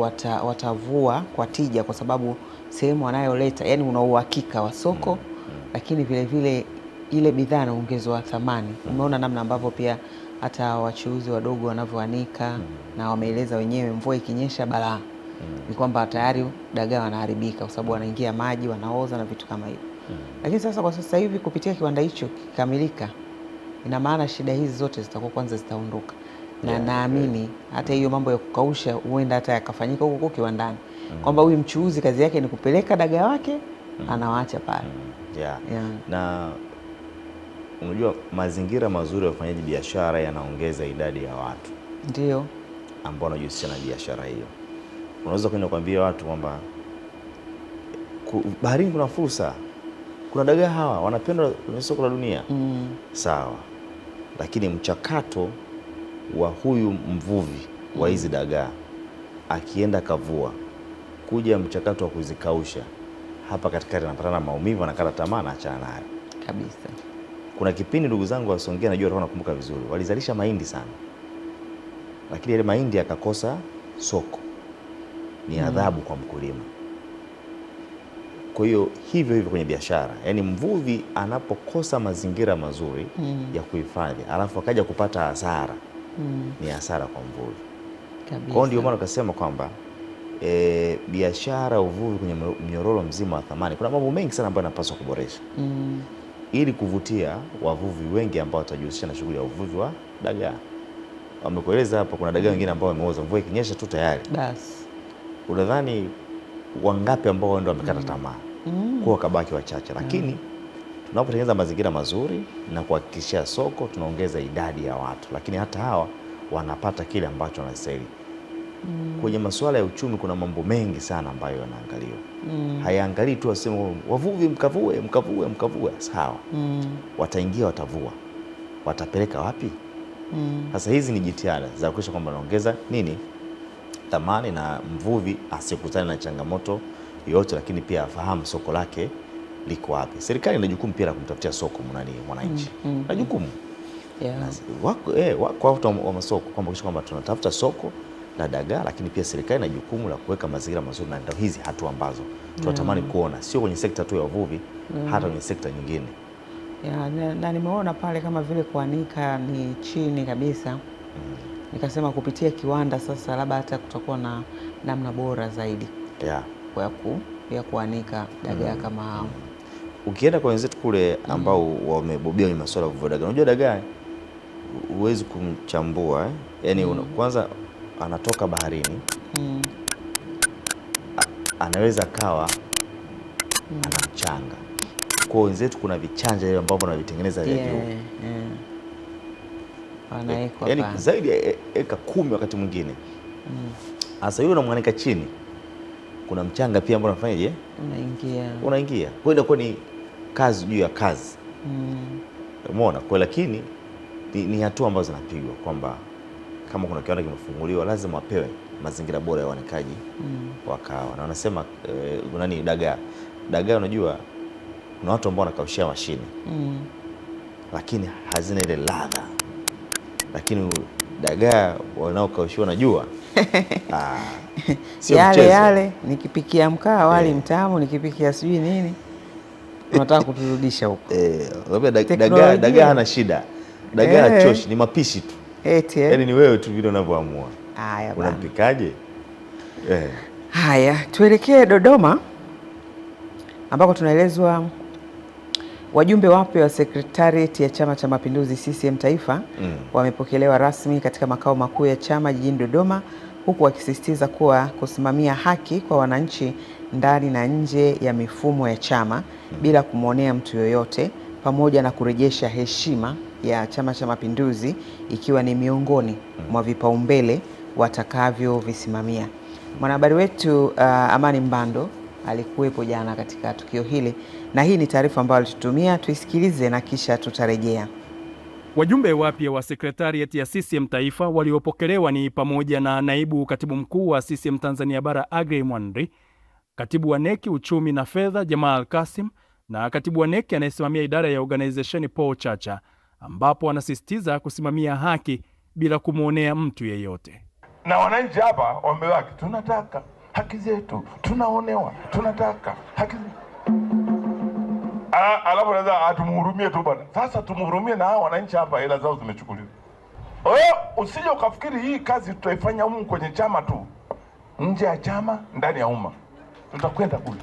watavua kwa tija, kwa sababu sehemu wanayoleta, yani una uhakika wa soko, lakini vile vile ile bidhaa inaongezwa thamani. Umeona namna ambavyo pia hata wachuuzi wadogo wanavyoanika, na wameeleza wenyewe mvua ikinyesha balaa. Ni kwamba tayari dagaa wanaharibika kwa sababu wanaingia maji, wanaoza na vitu kama hivyo. Lakini sasa kwa sasa hivi kupitia kiwanda hicho kikamilika, ina maana shida hizi zote zitakuwa kwanza zitaondoka. Na naamini hata hiyo mambo ya kukausha huenda hata yakafanyika huko kiwandani. Kwamba huyu mchuuzi kazi yake ni kupeleka dagaa wake, anawaacha pale. Na unajua mazingira mazuri ya ufanyaji biashara yanaongeza idadi ya watu ndio ambao wanajihusisha na biashara hiyo. Unaweza kwenda kuambia watu kwamba baharini kuna fursa, kuna dagaa hawa wanapendwa kwenye soko la dunia. Sawa, lakini mchakato wa huyu mvuvi wa hizi dagaa akienda kavua kuja mchakato wa kuzikausha, hapa katikati anapatana maumivu, anakata tamaa na achana nayo kabisa. Kuna kipindi ndugu zangu wa Songea, najua watakuwa nakumbuka vizuri, walizalisha mahindi sana, lakini ile mahindi yakakosa soko. Ni adhabu kwa mkulima. Kwa hiyo hivyo kwenye biashara, yani mvuvi anapokosa mazingira mazuri ya kuhifadhi, alafu akaja kupata hasara, ni hasara kwa mvuvi kabisa. Kwa ndio maana tukasema kwamba biashara uvuvi kwenye mnyororo mzima wa thamani, kuna mambo mengi sana ambayo yanapaswa kuboresha ili kuvutia wavuvi wengi ambao watajihusisha na shughuli ya uvuvi wa dagaa. wamekueleza hapa kuna dagaa wengine ambao wameoza, mvua ikinyesha tu tayari. Basi. Unadhani wangapi ambao ndio wamekata tamaa? Kwa kabaki wachache, lakini tunapotengeneza mazingira mazuri na kuhakikishia soko, tunaongeza idadi ya watu, lakini hata hawa wanapata kile ambacho wanastahili. Kwenye masuala ya uchumi kuna mambo mengi sana ambayo yanaangaliwa. Hayaangalii tu waseme wavuvi mkavue, sawa. Wataingia, watavua, watapeleka wapi? Sasa hizi ni jitihada za kuhakikisha kwamba naongeza nini, thamani, na mvuvi asikutane na changamoto yoyote, lakini pia afahamu soko lake liko wapi. Serikali ina jukumu pia la kumtafutia soko mwananchi. Na jukumu wako watu wa masoko kwamba tunatafuta soko la dagaa, lakini pia serikali ina jukumu la kuweka mazingira mazuri, na ndio hizi hatua ambazo tunatamani kuona, sio kwenye sekta tu ya uvuvi, hata kwenye sekta nyingine. Na nimeona pale kama vile kuanika ni chini kabisa. Nikasema kupitia kiwanda sasa labda hata kutakuwa na namna bora zaidi ya kuanika dagaa kama hao. Ukienda kwa wenzetu kule ambao wamebobea kwenye masuala ya uvuvi dagaa, unajua dagaa huwezi kumchambua yani kwanza anatoka baharini, anaweza kawa ana mchanga. Kwa wenzetu kuna vichanja ile ambao wanavitengeneza vya juu. Yani zaidi ya eka 10 wakati mwingine. Sasa yule unamwanika chini, kuna mchanga pia ambao unafanyaje? Unaingia. Kwa hiyo inakuwa ni kazi juu ya kazi. Umeona? Kwa lakini ni hatua ambazo zinapigwa kwamba kama kuna kiwanda kimefunguliwa lazima wapewe mazingira bora ya uanikaji wa kahawa. Na wanasema dagaa unajua kuna watu ambao wanakaushia mashine lakini hazina ile ladha, lakini dagaa wanaokaushiwa na jua yale nikipikia mkaa wali mtamu, nikipikia sijui nini, unataka kuturudisha huko. Dagaa hana shida, dagaa hachoshi, ni mapishi tu. Yaani ni wewe tu vile unavyoamua. Haya bwana. Unampikaje? Haya, tuelekee Dodoma ambako tunaelezwa wajumbe wapya wa Secretariat ya Chama cha Mapinduzi CCM Taifa wamepokelewa rasmi katika makao makuu ya chama jijini Dodoma, huku wakisisitiza kuwa kusimamia haki kwa wananchi ndani na nje ya mifumo ya chama bila kumwonea mtu yoyote, pamoja na kurejesha heshima ya Chama cha Mapinduzi ikiwa ni miongoni mwa vipaumbele watakavyovisimamia. Mwanahabari wetu Amani Mbando alikuwepo jana katika tukio hili, na hii ni taarifa ambayo alitutumia, tuisikilize na kisha tutarejea. Wajumbe wapya wa Secretariat ya CCM Taifa waliopokelewa ni pamoja na naibu katibu mkuu wa CCM Tanzania Bara Agrey Mwandri, katibu wa NEC uchumi na fedha Jamal Kasim, na katibu wa NEC anayesimamia idara ya organization Paul Chacha, ambapo wanasisitiza kusimamia haki bila kumwonea mtu yeyote. Na wananchi hapa wamewaki, tunataka haki zetu, tunaonewa, tunataka haki. Alafu naweza atumhurumie tu bwana. Sasa tumhurumie na hao wananchi hapa, hela zao zimechukuliwa. Usije ukafikiri hii kazi tutaifanya humu kwenye chama tu. Nje ya chama, ndani ya umma. Tutakwenda kule.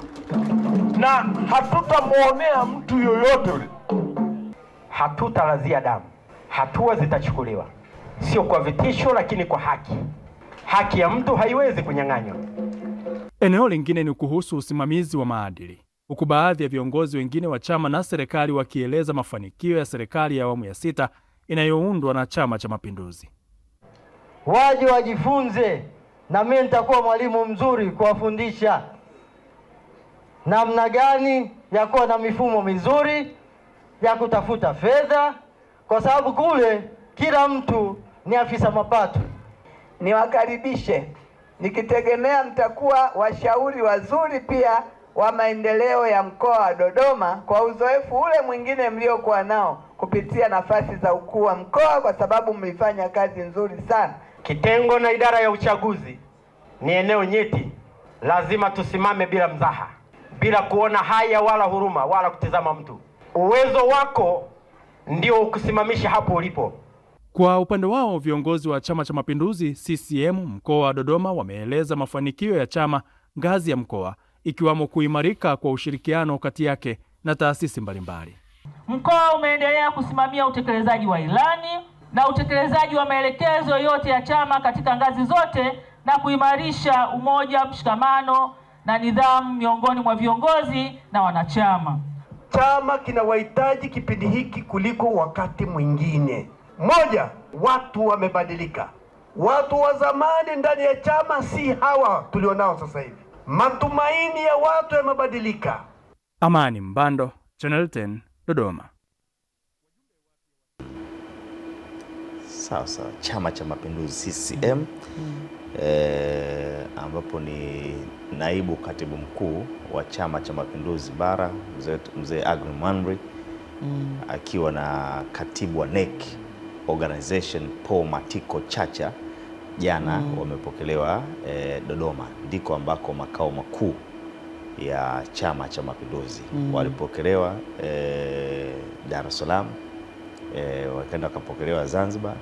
Na hatutamuonea mtu yoyote yule. Hatutalazia damu. Hatua zitachukuliwa. Sio kwa vitisho, lakini kwa haki. Haki ya mtu haiwezi kunyang'anywa. Eneo lingine ni kuhusu usimamizi wa maadili, huku baadhi ya viongozi wengine wa chama na serikali wakieleza mafanikio ya serikali ya awamu ya 6 inayoundwa na Chama cha Mapinduzi. Waje wajifunze, na mimi nitakuwa mwalimu mzuri kuwafundisha namna gani ya kuwa na mifumo mizuri ya kutafuta fedha, kwa sababu kule kila mtu ni afisa mapato. Niwakaribishe nikitegemea mtakuwa washauri wazuri pia wa maendeleo ya mkoa wa Dodoma kwa uzoefu ule mwingine mliokuwa nao kupitia nafasi za ukuu wa mkoa, kwa sababu mlifanya kazi nzuri sana. Kitengo na idara ya uchaguzi ni eneo nyeti. Lazima tusimame bila mzaha, bila kuona haya wala huruma wala kutizama mtu. Uwezo wako ndio ukusimamisha hapo ulipo. Kwa upande wao, viongozi wa Chama cha Mapinduzi CCM mkoa wa Dodoma wameeleza mafanikio ya chama ngazi ya mkoa, ikiwamo kuimarika kwa ushirikiano kati yake na taasisi mbalimbali. Mkoa umeendelea kusimamia utekelezaji wa ilani na utekelezaji wa maelekezo yote ya chama katika ngazi zote na kuimarisha umoja, mshikamano na nidhamu miongoni mwa viongozi na wanachama. Chama kinawahitaji kipindi hiki kuliko wakati mwingine. Moja, watu wamebadilika. Watu wa zamani ndani ya chama si hawa tulionao sasa hivi. Matumaini ya watu yamebadilika. Amani Mbando, Channel 10, Dodoma. Sawa. Chama cha Mapinduzi CCM, ambapo ni naibu katibu mkuu wa Chama cha Mapinduzi Bara mzee Aggrey Mwanri akiwa na katibu wa NEC Organization Paul Matiko Chacha jana wamepokelewa Dodoma, ndiko ambako makao makuu ya Chama cha Mapinduzi. Walipokelewa Dar es Salaam, wakaenda wakapokelewa Zanzibar,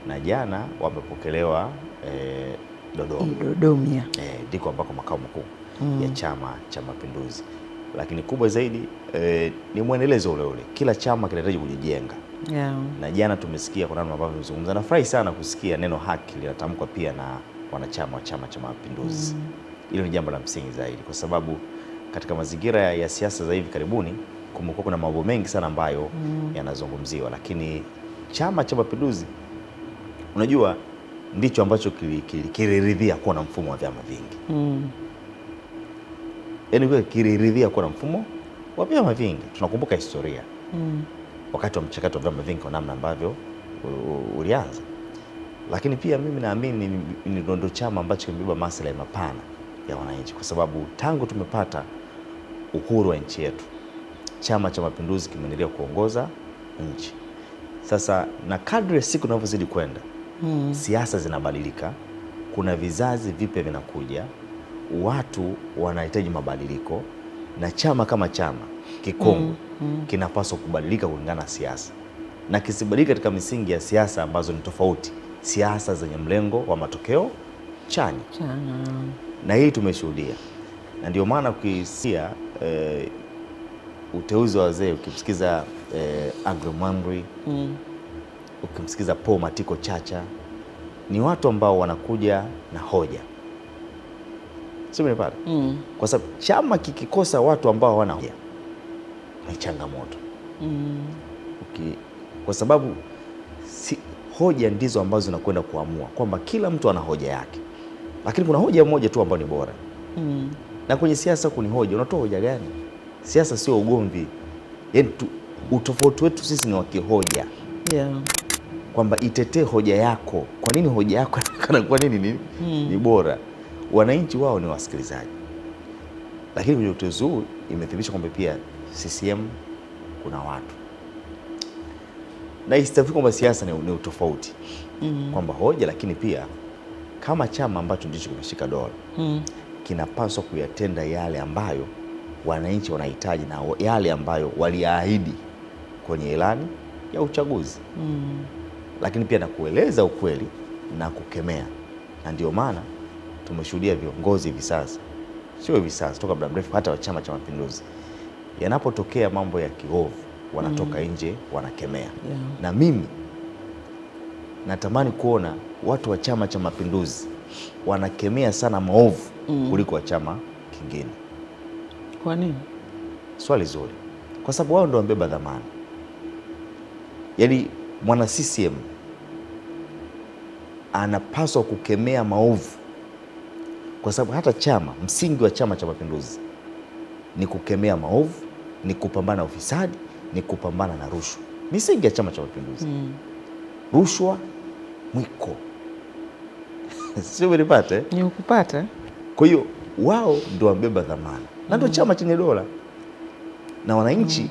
na jana wamepokelewa Dodoma. Ndiko ambako makao makuu ya Chama cha Mapinduzi. Lakini kubwa zaidi ni mwendelezo ule ule. Kila chama kinahitaji kujijenga. Na jana tumesikia kwa namna ambavyo tumezungumza. Nafurahi sana kusikia neno haki linatamkwa pia na wanachama wa Chama cha Mapinduzi. Hilo ni jambo la msingi zaidi, kwa sababu katika mazingira ya siasa za hivi karibuni kumekuwa kuna mambo mengi sana ambayo yanazungumziwa, lakini Chama cha Mapinduzi unajua ndicho ambacho kiliridhia kuwa na mfumo wa vyama vingi. Yaani kwa kiliridhia kuwa na mfumo wa vyama vingi. Tunakumbuka historia wakati wa mchakato wa vyama vingi kwa namna ambavyo ulianza. Lakini pia mimi naamini ni ndio chama ambacho kimebeba maslahi mapana ya wananchi, kwa sababu tangu tumepata uhuru wa nchi yetu Chama cha Mapinduzi kimeendelea kuongoza nchi. Sasa na kadri siku zinavyozidi kwenda siasa zinabadilika, kuna vizazi vipya vinakuja, watu wanahitaji mabadiliko, na chama kama chama kikongwe kinapaswa kubadilika kulingana na siasa, na kisibadilika katika misingi ya siasa ambazo ni tofauti, siasa zenye mlengo wa matokeo chanya. Na hii tumeshuhudia, na ndio maana ukisikia uteuzi wa wazee, ukimsikiza Aggrey Mwanri, ukimsikiza Paul Matiko Chacha, ni watu ambao wanakuja na hoja. Sio mimi pale. Kwa sababu chama kikikosa watu ambao hawana hoja ni changamoto. Kwa sababu hoja ndizo ambazo zinakwenda kuamua kwamba kila mtu ana hoja yake, lakini kuna hoja moja tu ambayo ni bora. Na kwenye siasa kuna hoja, unatoa hoja gani? Siasa sio ugomvi. Yaani utofauti wetu sisi ni wa kihoja. Kwamba itetee hoja yako. Kwa nini hoja yako kwa nini ni bora? Wananchi wao ni wasikilizaji. Lakini kwenye uteuzi huu imethibitisha kwamba pia CCM kuna watu. Na isitafiki kwamba siasa ni utofauti. Kwamba hoja, lakini pia kama chama ambacho ndicho kimeshika dola kinapaswa kuyatenda yale ambayo wananchi wanahitaji na yale ambayo waliahidi kwenye ilani ya uchaguzi. Lakini pia na kueleza ukweli na kukemea. Na ndio maana tumeshuhudia viongozi hivi sasa, sio hivi sasa, toka muda mrefu, hata wa Chama cha Mapinduzi, yanapotokea mambo ya kiovu wanatoka nje wanakemea. Na mimi natamani kuona watu wa Chama cha Mapinduzi wanakemea sana maovu kuliko wa chama kingine. Kwa nini? Swali zuri. Kwa sababu wao ndio wamebeba dhamana. Yaani mwana CCM anapaswa kukemea maovu, kwa sababu hata chama, msingi wa Chama cha Mapinduzi ni kukemea maovu, ni kupambana na ufisadi, ni kupambana na rushwa. Misingi ya Chama cha Mapinduzi. Rushwa mwiko. Sio ulipata? Ni ukupata. Kwa hiyo wao ndio wamebeba dhamana. Na ndio chama chenye dola. Na wananchi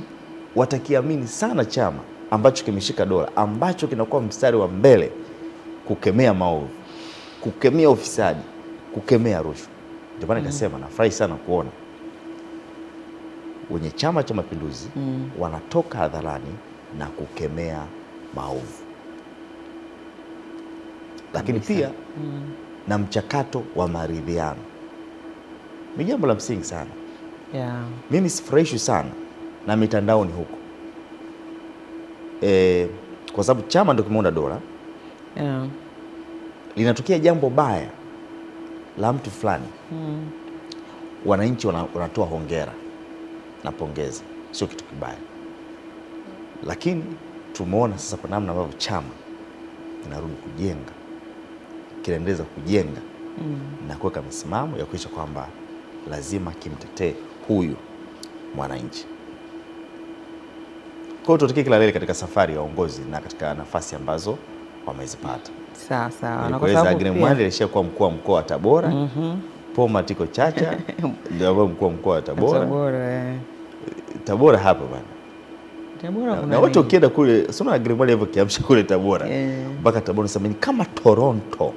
watakiamini sana chama ambacho kimeshika dola, ambacho kinakuwa mstari wa mbele kukemea maovu, kukemea ufisadi, kukemea rushwa. Ndio maana nikasema nafurahi sana kuona wenye Chama cha Mapinduzi wanatoka hadharani na kukemea maovu. Lakini pia na mchakato wa maridhiano ni jambo la msingi sana. Mimi sifurahishwi sana na mitandaoni huko. kwa sababu chama ndio kimeunda dola. Linatokea jambo baya la mtu fulani, wananchi wanatoa hongera na pongezi, sio kitu kibaya. Lakini tumeona sasa kwa namna ambavyo chama kinarudi kujenga, kinaendeleza kujenga na kuweka misimamo ya kuhakikisha kwamba lazima kimtetee huyu mwananchi. Kwa hiyo tutokee kila lele katika safari ya uongozi na katika nafasi ambazo wamezipata. Sawa. Na kwa sababu Aggrey Mwanri alishakuwa mkuu wa mkoa wa Tabora. Paul Matiko Chacha ndio mkuu wa mkoa wa Tabora. Tabora hapa bwana. Tabora kuna. Na watu ukienda kule, soma Aggrey Mwanri hivyo kiamsha kule Tabora. Mpaka Tabora sasa ni kama Toronto.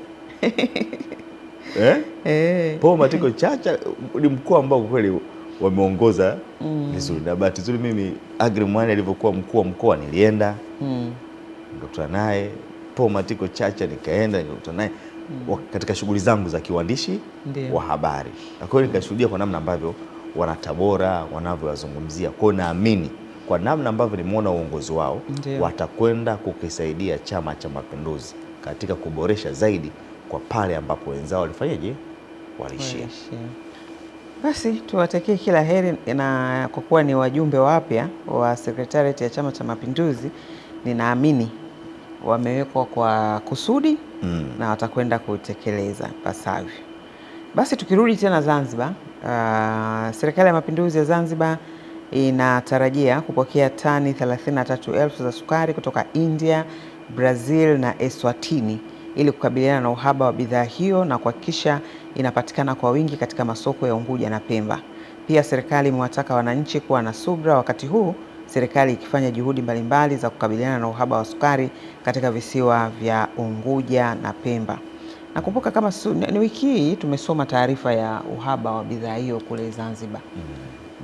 Paul Matiko Chacha ni mkuu ambao kweli wameongoza vizuri. Na bahati nzuri mimi Aggrey Mwanri alivyokuwa mkuu wa mkoa nilienda. Nikakutana naye. Paul Matiko Chacha nikaenda nikakutana naye katika shughuli zangu za kiwandishi wa habari. Na kwa hiyo nikashuhudia kwa namna ambavyo wana Tabora wanavyowazungumzia. Kwa hiyo naamini kwa namna ambavyo nimeona uongozi wao watakwenda kukisaidia Chama cha Mapinduzi katika kuboresha zaidi kwa pale ambapo wenzao walifanyaje, walishia. Basi tuwatakie kila heri, na kwa kuwa ni wajumbe wapya wa Secretariat ya Chama cha Mapinduzi, ninaamini wamewekwa kwa kusudi na watakwenda kutekeleza pasavyo. Basi tukirudi tena Zanzibar, Serikali ya Mapinduzi ya Zanzibar inatarajia kupokea tani 33,000 za sukari kutoka India, Brazil na Eswatini ili kukabiliana na uhaba wa bidhaa hiyo na kuhakikisha inapatikana kwa wingi katika masoko ya Unguja na Pemba. Pia serikali imewataka wananchi kuwa na subira wakati huu serikali ikifanya juhudi mbalimbali za kukabiliana na uhaba wa sukari katika visiwa vya Unguja na Pemba. Nakumbuka kama ni wiki hii tumesoma taarifa ya uhaba wa bidhaa hiyo kule Zanzibar.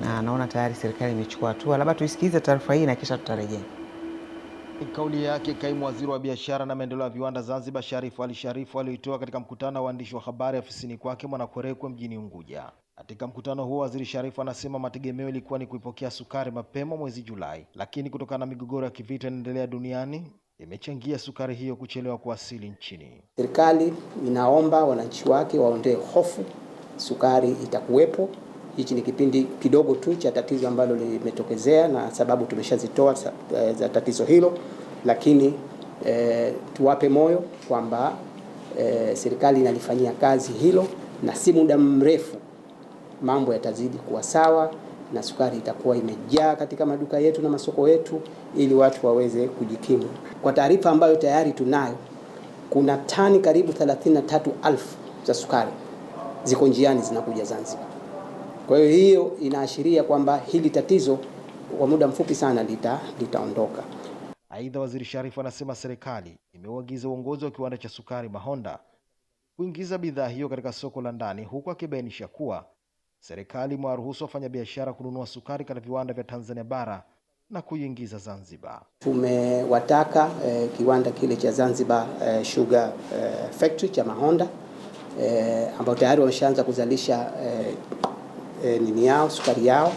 Na naona tayari serikali imechukua hatua. Labda tuisikize taarifa hii na kisha tutarejea. Kauli yake kaimu waziri wa biashara na maendeleo ya viwanda Zanzibar, Sharifu Ali Sharifu, alioitoa katika mkutano wa waandishi wa habari ofisini kwake Mwanakwerekwe mjini Unguja. Katika mkutano huo, Waziri Sharifu anasema mategemeo ilikuwa ni kuipokea sukari mapema mwezi Julai, lakini kutokana na migogoro ya kivita inaendelea duniani imechangia sukari hiyo kuchelewa kuwasili nchini. Serikali inaomba wananchi wake waondoe hofu, sukari itakuwepo. Hichi ni kipindi kidogo tu cha tatizo ambalo limetokezea na sababu tumeshazitoa za tatizo hilo, lakini tuwape moyo kwamba serikali inalifanyia kazi hilo na si muda mrefu mambo yatazidi kuwa sawa na sukari itakuwa imejaa katika maduka yetu na masoko yetu ili watu waweze kujikimu. Kwa taarifa ambayo tayari tunayo, kuna tani karibu 33,000 za sukari ziko njiani zinakuja Zanzibar. Kwa hiyo inaashiria kwamba hili tatizo kwa muda mfupi sana litaondoka. Aidha, Waziri Sharifu anasema serikali imeuagiza uongozi wa kiwanda cha sukari Mahonda kuingiza bidhaa hiyo katika soko la ndani, huku akibainisha kuwa serikali imewaruhusu wafanyabiashara kununua sukari katika viwanda vya Tanzania bara na kuiingiza Zanzibar. Tumewataka kiwanda kile cha Zanzibar Sugar Factory cha Mahonda ambao tayari wameshaanza kuzalisha sukari yao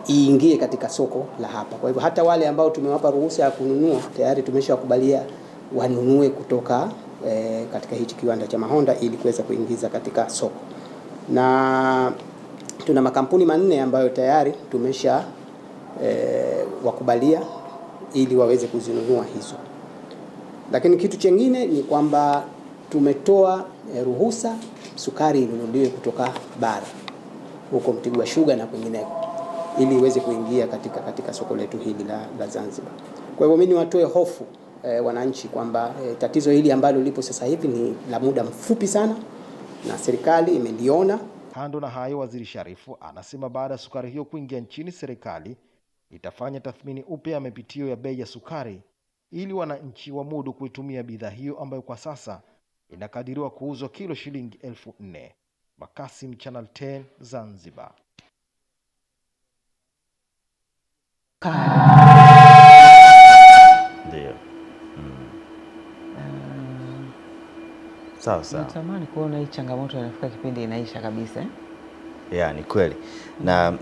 iingie katika soko la hapa. Kwa hivyo hata wale ambao tumewapa ruhusa ya kununua tayari tumeshawakubalia wanunue kutoka katika hichi kiwanda cha Mahonda ili kuweza kuingiza katika soko. Na tuna makampuni 4 ambayo tayari tumesha wakubalia ili waweze kuzinunua hizo. Lakini kitu chengine ni kwamba tumetoa ruhusa sukari inunuliwe kutoka bara huko Mtibwa Sugar na kwingineko ili iweze kuingia katika soko letu hili la Zanzibar. Kwa hivyo mimi niwatoe hofu wananchi kwamba tatizo hili ambalo lipo sasa hivi ni la muda mfupi sana na serikali imeliona. Kando na hayo, Waziri Sharifu anasema baada ya sukari hiyo kuingia nchini, serikali itafanya tathmini upya ya mapitio ya bei ya sukari ili wananchi wamudu kuitumia bidhaa hiyo ambayo kwa sasa inakadiriwa kuuzwa kilo shilingi 4,000. Makasim, Channel 10, Zanzibar. Ndio. Sawa. Natamani kuona hii changamoto inafika kipindi inaisha kabisa. Ni kweli. Na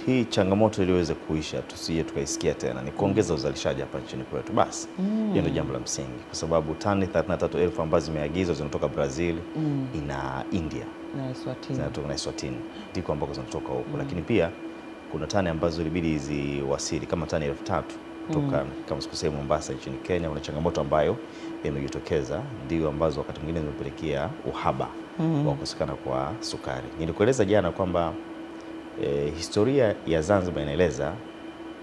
hii changamoto iliweze kuisha, tusije tukaisikia tena, ni kuongeza uzalishaji hapa nchini kwetu. Basi hiyo ndio jambo la msingi, kwa sababu tani 33,000 ambazo zimeagizwa zinatoka Brazil ina India zinatoka na Eswatini ndiko ambako zinatoka huko, lakini pia kuna tani ambazo ilibidi ziwasili kama tani 3,000 kutoka kama sikusema Mombasa nchini Kenya. Kuna changamoto ambayo imejitokeza, ndio ambazo wakati mwingine zimepelekea uhaba wa kukosekana kwa sukari. Nilikueleza jana kwamba historia ya Zanzibar inaeleza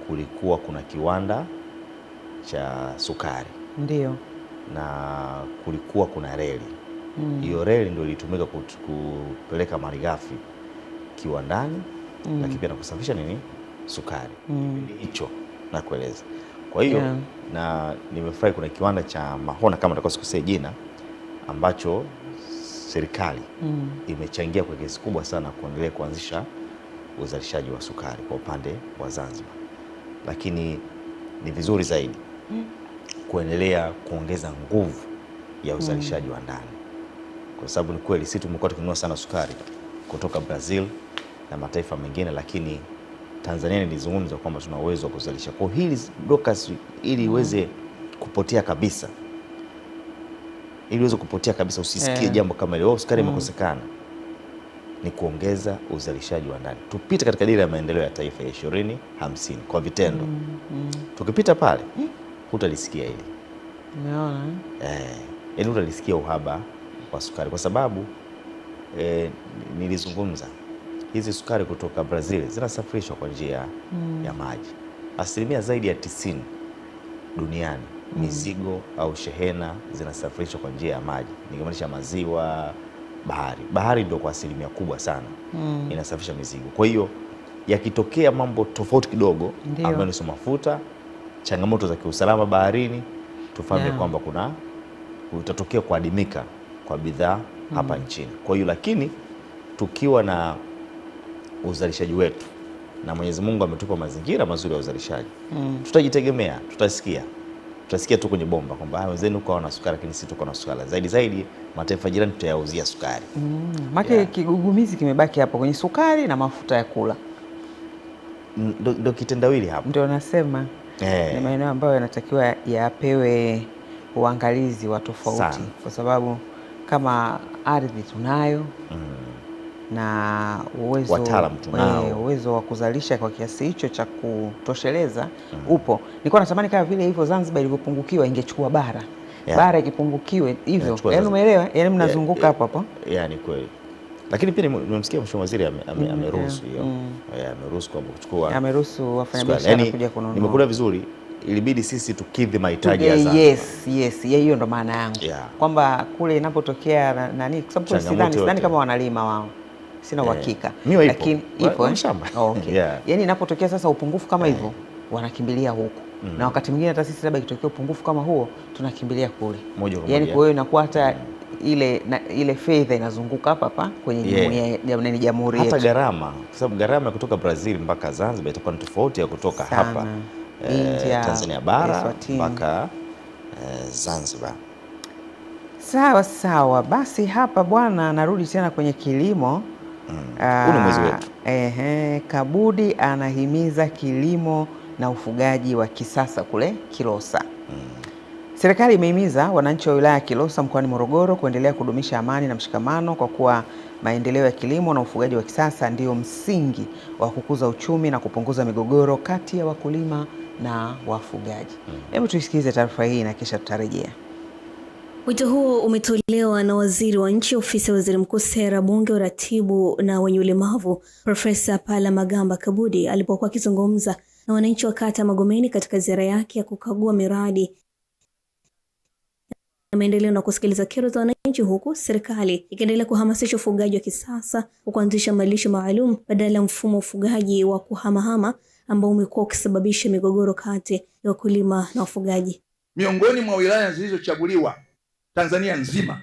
kulikuwa kuna kiwanda cha sukari. Ndio. Na kulikuwa kuna reli. Hiyo reli ndio ilitumika kupeleka malighafi kiwandani lakini pia na kusafisha nini? Sukari. Hicho na kueleza. Kwa hiyo na nimefurahi kuna kiwanda cha Mahona kama nitakosa kusema jina ambacho serikali imechangia kwa kiasi kubwa sana kuendelea kuanzisha uzalishaji wa sukari kwa upande wa Zanzibar. Lakini ni vizuri zaidi kuendelea kuongeza nguvu ya uzalishaji wa ndani. Kwa sababu ni kweli sisi tumekuwa tukinunua sana sukari kutoka Brazil na mataifa mengine, lakini Tanzania nilizungumza kwamba tuna uwezo wa kuzalisha. Kwa hili Dorcas, ili iweze kupotea kabisa, ili iweze kupotea kabisa, usisikie jambo kama hilo, sukari imekosekana, ni kuongeza uzalishaji wa ndani. Tupite katika dira ya maendeleo ya taifa ya 2050 kwa vitendo. Tukipita pale hutalisikia hili. Umeona? Yaani hutalisikia uhaba wa sukari kwa sababu nilizungumza hizi sukari kutoka Brazil zinasafirishwa kwa njia ya maji. Asilimia zaidi ya 90 duniani mizigo au shehena zinasafirishwa kwa njia ya maji. Nikimaanisha maziwa, bahari ndio kwa asilimia kubwa sana inasafirisha mizigo. Kwa hiyo yakitokea mambo tofauti kidogo ambayo ni mafuta, changamoto za kiusalama baharini, tufahamu kwamba utatokea kuadimika kwa bidhaa hapa nchini. Kwa hiyo lakini tukiwa na uzalishaji wetu na Mwenyezi Mungu ametupa mazingira mazuri ya uzalishaji, tutajitegemea, tutasikia tu kwenye bomba kwamba wenzenu kwa wana sukari lakini sisi tuko na sukari. Zaidi mataifa jirani tutayauzia sukari. Kigugumizi kimebaki hapo kwenye sukari na mafuta ya kula. Ndio kitendawili hapo. Ndio nasema ni maeneo ambayo yanatakiwa yapewe uangalizi wa tofauti, kwa sababu kama ardhi tunayo na uwezo wa kuzalisha kwa kiasi hicho cha kutosheleza upo. Nilikuwa natamani kama vile hivyo Zanzibar ilivyopungukiwa ingechukua bara. Bara ikipungukiwe hivyo. Yaani umeelewa? Yaani mnazunguka hapo hapo. Yaani kweli. Lakini pia nimemsikia Mheshimiwa Waziri ameruhusu hiyo. Ameruhusu kwa kuchukua. Ameruhusu wafanyabiashara kuja kununua. Nimekula vizuri. Ilibidi sisi tukidhi mahitaji ya Zanzibar. Yes. Hiyo ndo maana yangu. Kwamba kule inapotokea nani, kwa sababu sidhani kama wanalima wao. Sina uhakika. Lakini ipo shamba. Okay. Yaani inapotokea sasa upungufu kama hivyo wanakimbilia huko. Na wakati mwingine hata sisi labda ikitokea upungufu kama huo tunakimbilia kule. Yaani kwa hiyo inakuwa hata ile fedha inazunguka hapa kwenye jamhuri yetu. Hata gharama, kwa sababu gharama kutoka Brazil mpaka Zanzibar itakuwa ni tofauti ya kutoka hapa India, Tanzania bara mpaka Zanzibar. Sawa. Basi hapa bwana, narudi tena kwenye kilimo. Mwezi wetu. Kabudi anahimiza kilimo na ufugaji wa kisasa kule Kilosa. Serikali imehimiza wananchi wa wilaya ya Kilosa mkoani Morogoro kuendelea kudumisha amani na mshikamano kwa kuwa maendeleo ya kilimo na ufugaji wa kisasa ndio msingi wa kukuza uchumi na kupunguza migogoro kati ya wakulima na wafugaji. Hebu tuisikize taarifa hii na kisha tutarejea. Wito huo umetolewa na Waziri wa Nchi, Ofisi ya Waziri Mkuu, Sera, Bunge, Uratibu na wenye ulemavu, Profesa Palamagamba Kabudi alipokuwa akizungumza na wananchi wa kata Magomeni katika ziara yake ya kukagua miradi na maendeleo na kusikiliza kero za wananchi, huku serikali ikiendelea kuhamasisha ufugaji wa kisasa kwa kuanzisha malisho maalum badala ya mfumo wa ufugaji wa kuhamahama ambao umekuwa ukisababisha migogoro kati ya wakulima na wafugaji. Miongoni mwa wilaya zilizochaguliwa Tanzania nzima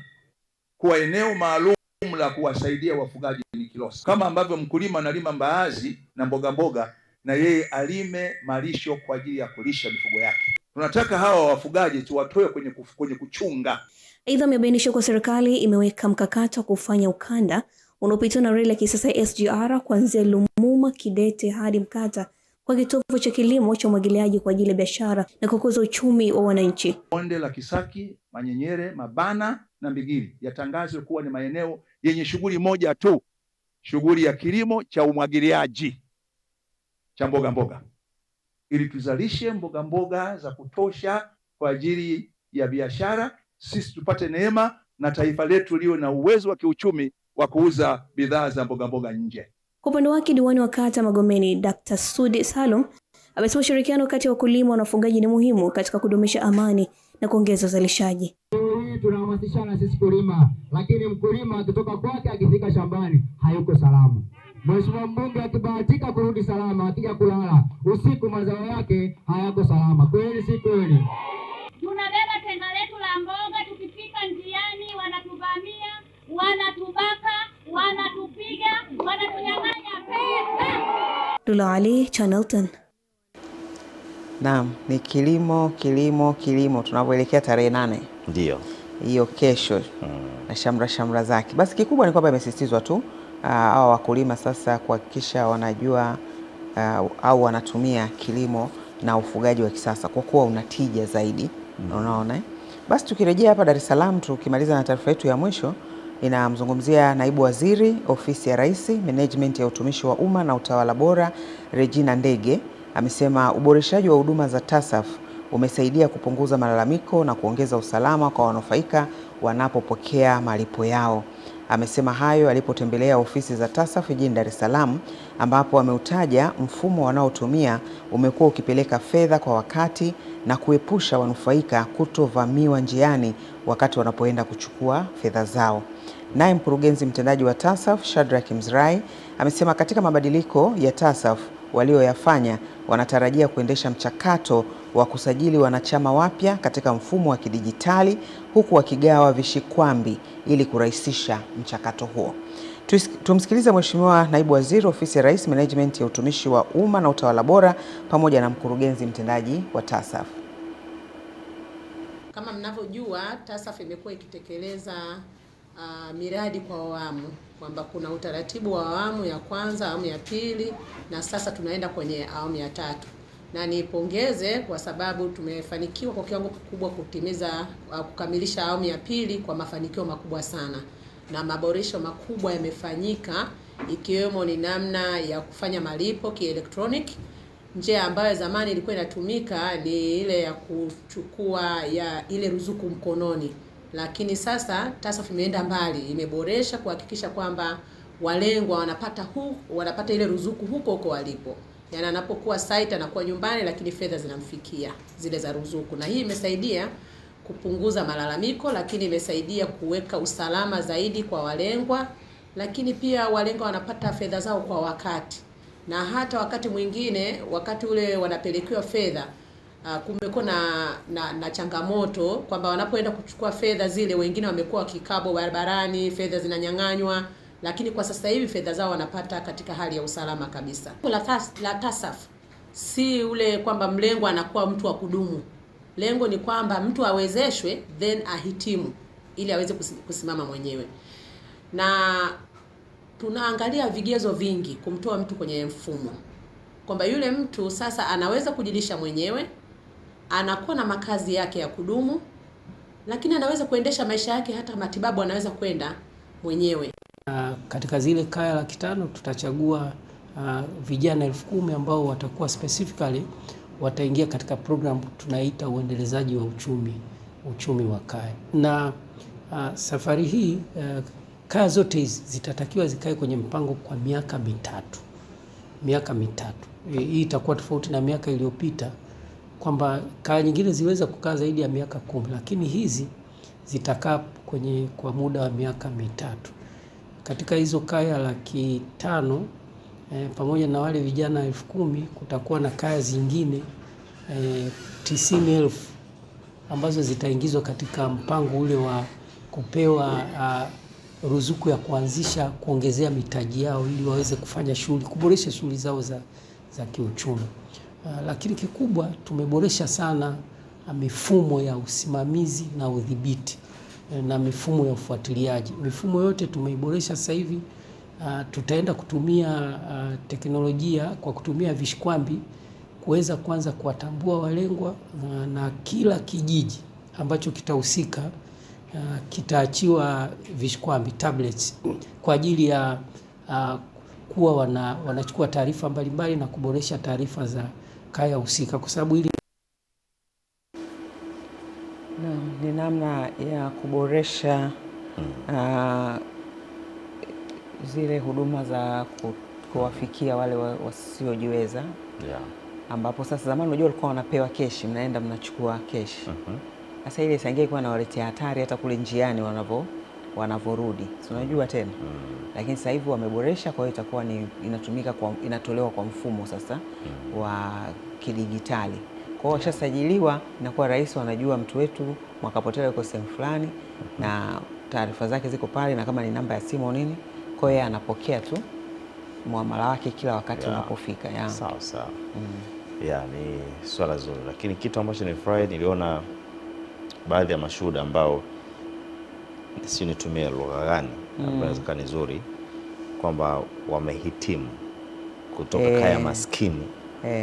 kuwa eneo maalum la kuwasaidia wafugaji ni Kilosa. Kama ambavyo mkulima analima mbaazi na mboga na yeye alime malisho kwa ajili ya kulisha mifugo yake. Tunataka hawa wafugaji tuwatoe kwenye kuchunga. Aidha, amebainisha kwa serikali imeweka mkakati wa kufanya ukanda unaopitwa na reli ya kisasa ya SGR kuanzia Lumuma, Kidete hadi Mkata kwa kitovu cha kilimo cha umwagiliaji kwa ajili ya biashara na kukuza uchumi wa wananchi. Bonde la Kisaki, Manyenyere, Mabana na Mbigili yatangazwe kuwa ni maeneo yenye shughuli moja tu, shughuli ya kilimo cha umwagiliaji cha mboga mboga, ili tuzalishe mboga mboga za kutosha kwa ajili ya biashara, sisi tupate neema na taifa letu liwe na uwezo wa kiuchumi wa kuuza bidhaa za mboga mboga nje. Kwa upande wake, diwani wa kata Magomeni Dr. Sudi Salum amesema ushirikiano kati ya wakulima na wafugaji ni muhimu katika kudumisha amani na kuongeza uzalishaji. Hii tunahamasishana sisi kulima, lakini mkulima akitoka kwake akifika shambani hayuko salama. Mheshimiwa mbunge akibahatika kurudi salama, akija kulala usiku mazao yake hayako salama. Kweli si kweli? Tunabeba tenga letu la mboga, tukifika njiani wanatuvamia, wanatubaka, wanatupiga, wanatunyang'anya pesa. Dula Ali, Channel 10. Naam, ni kilimo tunavyoelekea tarehe 8. Ndio. Hiyo kesho. Na shamra zake. Basi kikubwa ni kwamba imesisitizwa tu hawa wakulima sasa kuhakikisha wanajua au wanatumia kilimo na ufugaji wa kisasa kwa kuwa unatija zaidi. Unaona? Basi tukirejea hapa Dar es Salaam, tukimaliza na taarifa yetu ya mwisho, inamzungumzia naibu waziri ofisi ya Rais, management ya utumishi wa umma na utawala bora, Regina Ndege, amesema uboreshaji wa huduma za TASAF umesaidia kupunguza malalamiko na kuongeza usalama kwa wanufaika wanapopokea malipo yao. Amesema hayo alipotembelea ofisi za TASAF jijini Dar es Salaam, ambapo ameutaja mfumo wanaotumia umekuwa ukipeleka fedha kwa wakati na kuepusha wanufaika kutovamiwa njiani wakati wanapoenda kuchukua fedha zao. Naye mkurugenzi mtendaji wa TASAF Shadrack Mzrai amesema katika mabadiliko ya TASAF walioyafanya wanatarajia kuendesha mchakato wa kusajili wanachama wapya katika mfumo wa kidijitali huku wakigawa vishikwambi ili kurahisisha mchakato huo. Tumsikilize Mheshimiwa Naibu Waziri Ofisi ya Rais, Management ya Utumishi wa Umma na Utawala Bora pamoja na mkurugenzi mtendaji wa TASAF. Kama mnavyojua, TASAF imekuwa ikitekeleza miradi kwa awamu, kwamba kuna utaratibu wa awamu ya kwanza, awamu ya pili na sasa tunaenda kwenye awamu ya tatu. Na nipongeze kwa sababu tumefanikiwa kwa kiwango kikubwa kukamilisha awamu ya pili kwa mafanikio makubwa sana. Na maboresho makubwa yamefanyika, ikiwemo ni namna ya kufanya malipo kielektroniki. Njia ambayo zamani ilikuwa inatumika ni ile ya kuchukua ya ile ruzuku mkononi. Lakini sasa TASAF imeenda mbali, imeboresha kuhakikisha kwamba walengwa wanapata ile ruzuku huko walipo. Yaani anapokuwa site anakuwa nyumbani lakini fedha zinamfikia zile za ruzuku. Na hii imesaidia kupunguza malalamiko, lakini imesaidia kuweka usalama zaidi kwa walengwa, lakini pia walengwa wanapata fedha zao kwa wakati. Na hata wakati mwingine wakati ule wanapelekewa fedha kumekuwa na changamoto kwamba wanapoenda kuchukua fedha zile wengine wamekuwa kikabo barabarani, fedha zinanyang'anywa, lakini kwa sasa hivi fedha zao wanapata katika hali ya usalama kabisa. La TASAF si ule kwamba mlengo anakuwa mtu wa kudumu. Lengo ni kwamba mtu awezeshwe then ahitimu ili aweze kusimama mwenyewe. Na tunaangalia vigezo vingi kumtoa mtu kwenye mfumo. Kwamba yule mtu sasa anaweza kujilisha mwenyewe, anakuwa na makazi yake ya kudumu, lakini anaweza kuendesha maisha yake, hata matibabu anaweza kwenda mwenyewe. Katika zile kaya 500 tutachagua vijana 10,000 ambao watakuwa specifically wataingia katika program tunaita uendelezaji wa uchumi wa kaya. Na safari hii kaya zote hizi zitatakiwa zikae kwenye mpango kwa miaka mitatu. Hii itakuwa tofauti na miaka iliyopita kwamba kaya nyingine ziweza kukaa zaidi ya miaka 10, lakini hizi zitakaa kwa muda wa miaka mitatu. Katika hizo kaya 500,000 pamoja na wale vijana 10,000 kutakuwa na kaya zingine 90,000 ambazo zitaingizwa katika mpango ule wa kupewa ruzuku ya kuongezea mitaji yao ili waweze kufanya shughuli, kuboresha shughuli zao za kiuchumi. Lakini kikubwa tumeboresha sana mifumo ya usimamizi na udhibiti na mifumo ya ufuatiliaji. Mifumo yote tumeiboresha sasa hivi tutaenda kutumia teknolojia kwa kutumia vishikwambi kuweza kwanza kuwatambua walengwa, na kila kijiji ambacho kitahusika kitaachiwa vishikwambi tablets kwa ajili ya kuwa wanachukua taarifa mbalimbali na kuboresha taarifa za kaya husika, kwa sababu hili ni namna ya kuboresha zile huduma za kuwafikia wale wasiojiweza, ambapo sasa zamani unajua walikuwa wanapewa keshi, mnaenda mnachukua keshi. Sasa ile sangia ilikuwa inawaletea hatari hata kule njiani wanavorudi, si unajua tena. Lakini sasa hivi wameboresha, kwa hiyo itakuwa inatumika inatolewa kwa mfumo sasa wa kidigitali. Kwa hiyo washasajiliwa, inakuwa rahisi, wanajua mtu wetu Mwakapotela yuko sehemu fulani na taarifa zake ziko pale, na kama ni namba ya simu au nini, kwa hiyo anapokea tu muamala wake kila wakati unapofika. Sawa sawa. Ni swala zuri, lakini kitu ambacho nilifurahi, niliona baadhi ya mashuhuda ambao si nitumie lugha gani ambayo ni nzuri, kwamba wamehitimu kutoka kaya maskini,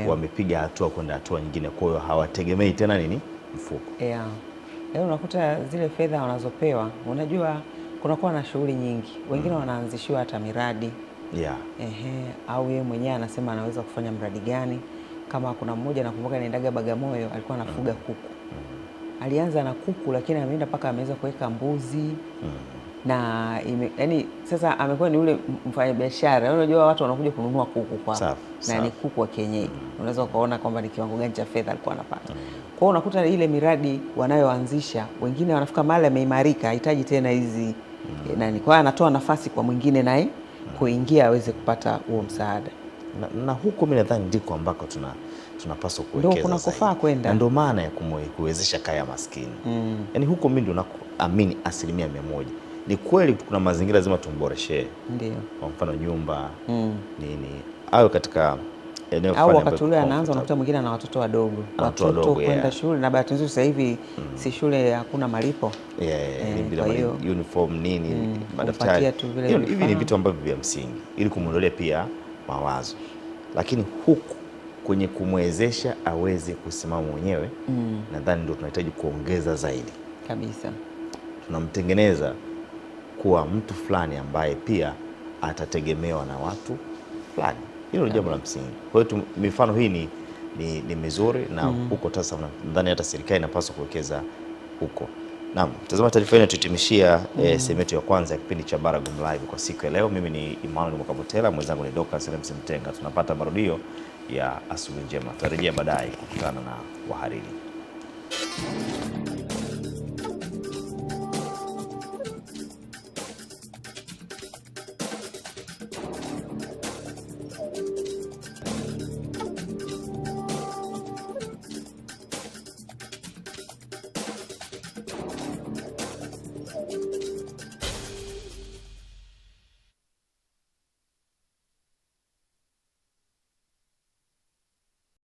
wamepiga hatua kwenda hatua nyingine, kwa hiyo hawategemei tena mfuko. Leo unakuta zile fedha wanazopewa, unajua kunakuwa na shughuli nyingi, wengine wanaanzishiwa hata miradi au yeye mwenyewe anasema anaweza kufanya mradi gani. Kama kuna mmoja nakumbuka naendaga Bagamoyo, alikuwa anafuga kuku. Alianza na kuku, lakini ameenda mpaka ameweza kuweka mbuzi na yani sasa amekuwa ni ule mfanyabiashara. Unajua watu wanakuja kununua kuku kwa na ni kuku wa kienyeji. Unaweza kuona kwamba ni kiwango gani cha fedha alikuwa anapata. Kwa hiyo unakuta ile miradi wanayoanzisha, wengine wanafika mahali ameimarika, hahitaji tena hizi nani. Kwa hiyo anatoa nafasi kwa mwingine naye kuingia aweze kupata huo msaada. Na huko mimi nadhani ndiko ambako tunapaswa kuwekeza. Ndio kuna kufaa kwenda. Ndio maana ya kuwezesha kaya maskini. Yaani huko mimi ndio naamini 100%. Ni kweli kuna mazingira lazima tumboreshe. Ndio. Kwa mfano nyumba nini au katika eneo fulani, au wakati ule anaanza unakuta mwingine na watoto wadogo. Watoto kwenda shule, na bahati nzuri sasa hivi si shule hakuna malipo. Bila uniform nini, madaftari. Hivi ni vitu ambavyo vya msingi ili kumuondolea pia mawazo. Lakini huku kwenye kumwezesha aweze kusimama mwenyewe, nadhani ndio tunahitaji kuongeza zaidi kabisa. Tunamtengeneza kuwa mtu fulani ambaye pia atategemewa na watu fulani. Hilo ni jambo la msingi. Kwa hiyo mifano hii ni mizuri, na huko sasa nadhani hata serikali inapaswa kuwekeza huko. Naam, mtazama taarifa hii tuhitimishia sehemu yetu ya kwanza ya kipindi cha Baragum Live kwa siku ya leo. Mimi ni Emmanuel Mwakapotela, mwenzangu ni Dr. Selim Mtenga. Tunapata marudio ya Asubuhi Njema. Tutarejea baadaye kukutana na wahariri.